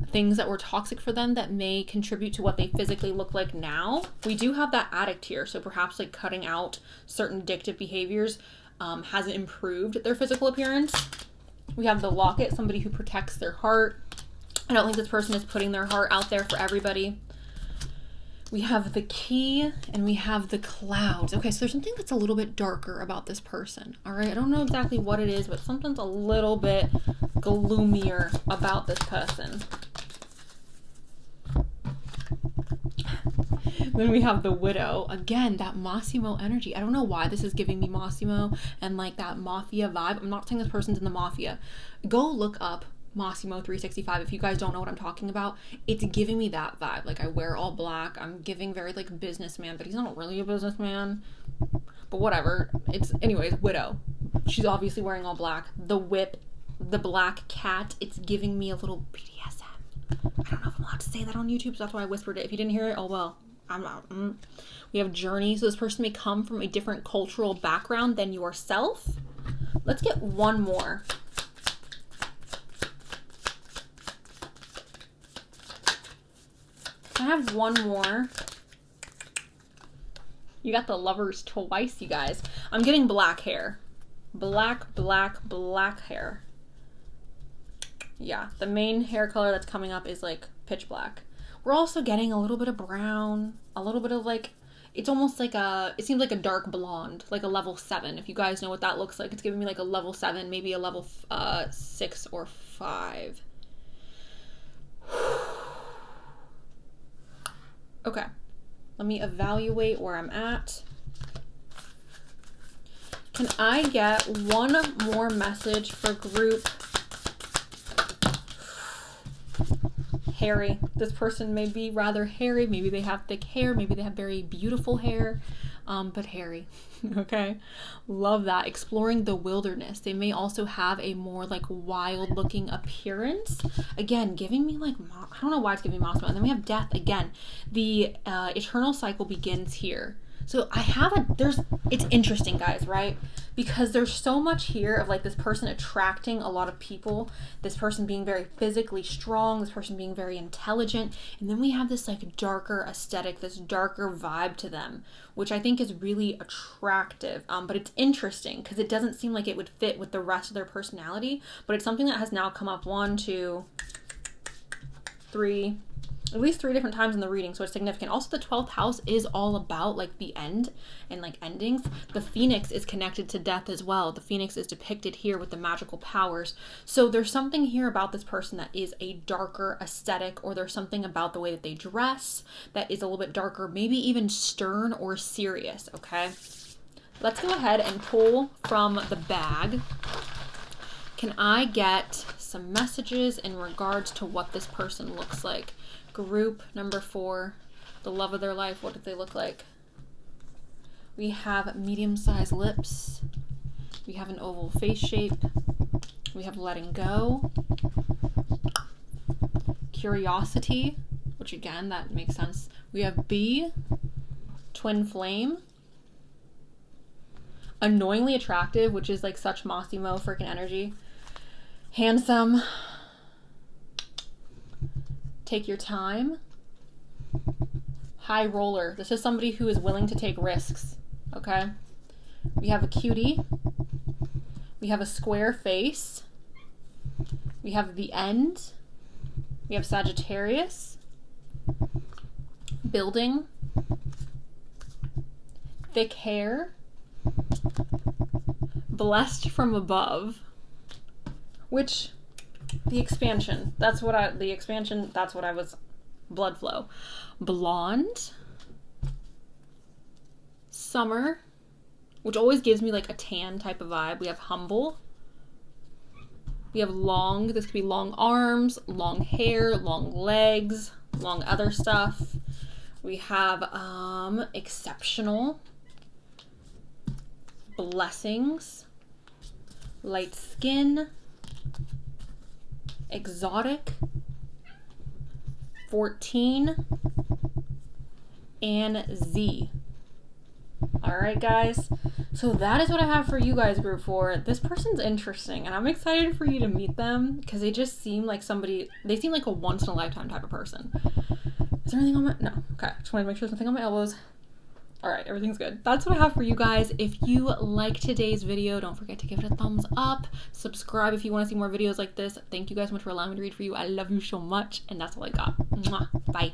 things that were toxic for them that may contribute to what they physically look like now. We do have that addict here, so perhaps, like, cutting out certain addictive behaviors hasn't improved their physical appearance. We have the Locket, somebody who protects their heart. I don't think this person is putting their heart out there for everybody. We have the Key, and we have the Clouds. Okay, so there's something that's a little bit darker about this person, all right? I don't know exactly what it is, but something's a little bit gloomier about this person. Then we have the Widow. Again, that Massimo energy. I don't know why this is giving me Massimo and, like, that mafia vibe. I'm not saying this person's in the mafia. Go look up Massimo 365 if you guys don't know what I'm talking about. It's giving me that vibe. Like, I wear all black. I'm giving very, like, businessman, but he's not really a businessman. But whatever. Anyways, Widow. She's obviously wearing all black. The Whip, the Black Cat. It's giving me a little BDSM. I don't know if I'm allowed to say that on YouTube, so that's why I whispered it. If you didn't hear it, oh well. I'm not. We have Journey. So this person may come from a different cultural background than yourself. Let's get one more. I have one more. You got the Lovers twice, you guys. I'm getting black hair. Black hair. Yeah, the main hair color that's coming up is, like, pitch black. We're also getting a little bit of brown, a little bit of, like, it's almost like it seems like a dark blonde, like a level 7. If you guys know what that looks like, it's giving me like a level 7, maybe a level 6 or 5. Okay, let me evaluate where I'm at. Can I get one more message for group hairy? This person may be rather hairy. Maybe they have thick hair. Maybe they have very beautiful hair, but hairy. Okay, love that. Exploring the wilderness. They may also have a more, like, wild looking appearance. Again, giving me, like, I don't know why it's giving me Massimo. And then we have Death again. The eternal cycle begins here. So it's interesting, guys, right? Because there's so much here of, like, this person attracting a lot of people, this person being very physically strong, this person being very intelligent, and then we have this, like, darker aesthetic, this darker vibe to them, which I think is really attractive. But it's interesting because it doesn't seem like it would fit with the rest of their personality, but it's something that has now come up 1, 2, 3, at least 3 different times in the reading, so it's significant. Also, the 12th house is all about, like, the end and, like, endings. The Phoenix is connected to death as well. The Phoenix is depicted here with the magical powers. So there's something here about this person that is a darker aesthetic, or there's something about the way that they dress that is a little bit darker, maybe even stern or serious, okay? Let's go ahead and pull from the bag. Can I get some messages in regards to what this person looks like? Group number 4, the love of their life. What do they look like? We have medium-sized lips. We have an oval face shape. We have letting go. Curiosity, which again, that makes sense. We have B, twin flame. Annoyingly attractive, which is, like, such Massimo freaking energy. Handsome. Take your time. high roller. This is somebody who is willing to take risks, okay? We have a cutie. We have a square face. We have the end. We have Sagittarius. Building. Thick hair. Blessed from above. Which, the expansion, that's what I was, blood flow. Blonde. Summer, which always gives me like a tan type of vibe. We have humble. We have long, this could be long arms, long hair, long legs, long other stuff. We have exceptional. Blessings. Light skin. Exotic, 14, and Z. Alright guys, so that is what I have for you guys, group 4. This person's interesting, and I'm excited for you to meet them, because they just seem like they seem like a once-in-a-lifetime type of person. Is there anything on my, no, okay, just wanted to make sure there's nothing on my elbows. Alright, everything's good. That's what I have for you guys. If you like today's video, don't forget to give it a thumbs up. Subscribe if you want to see more videos like this. Thank you guys so much for allowing me to read for you. I love you so much. And that's all I got. Mwah. Bye.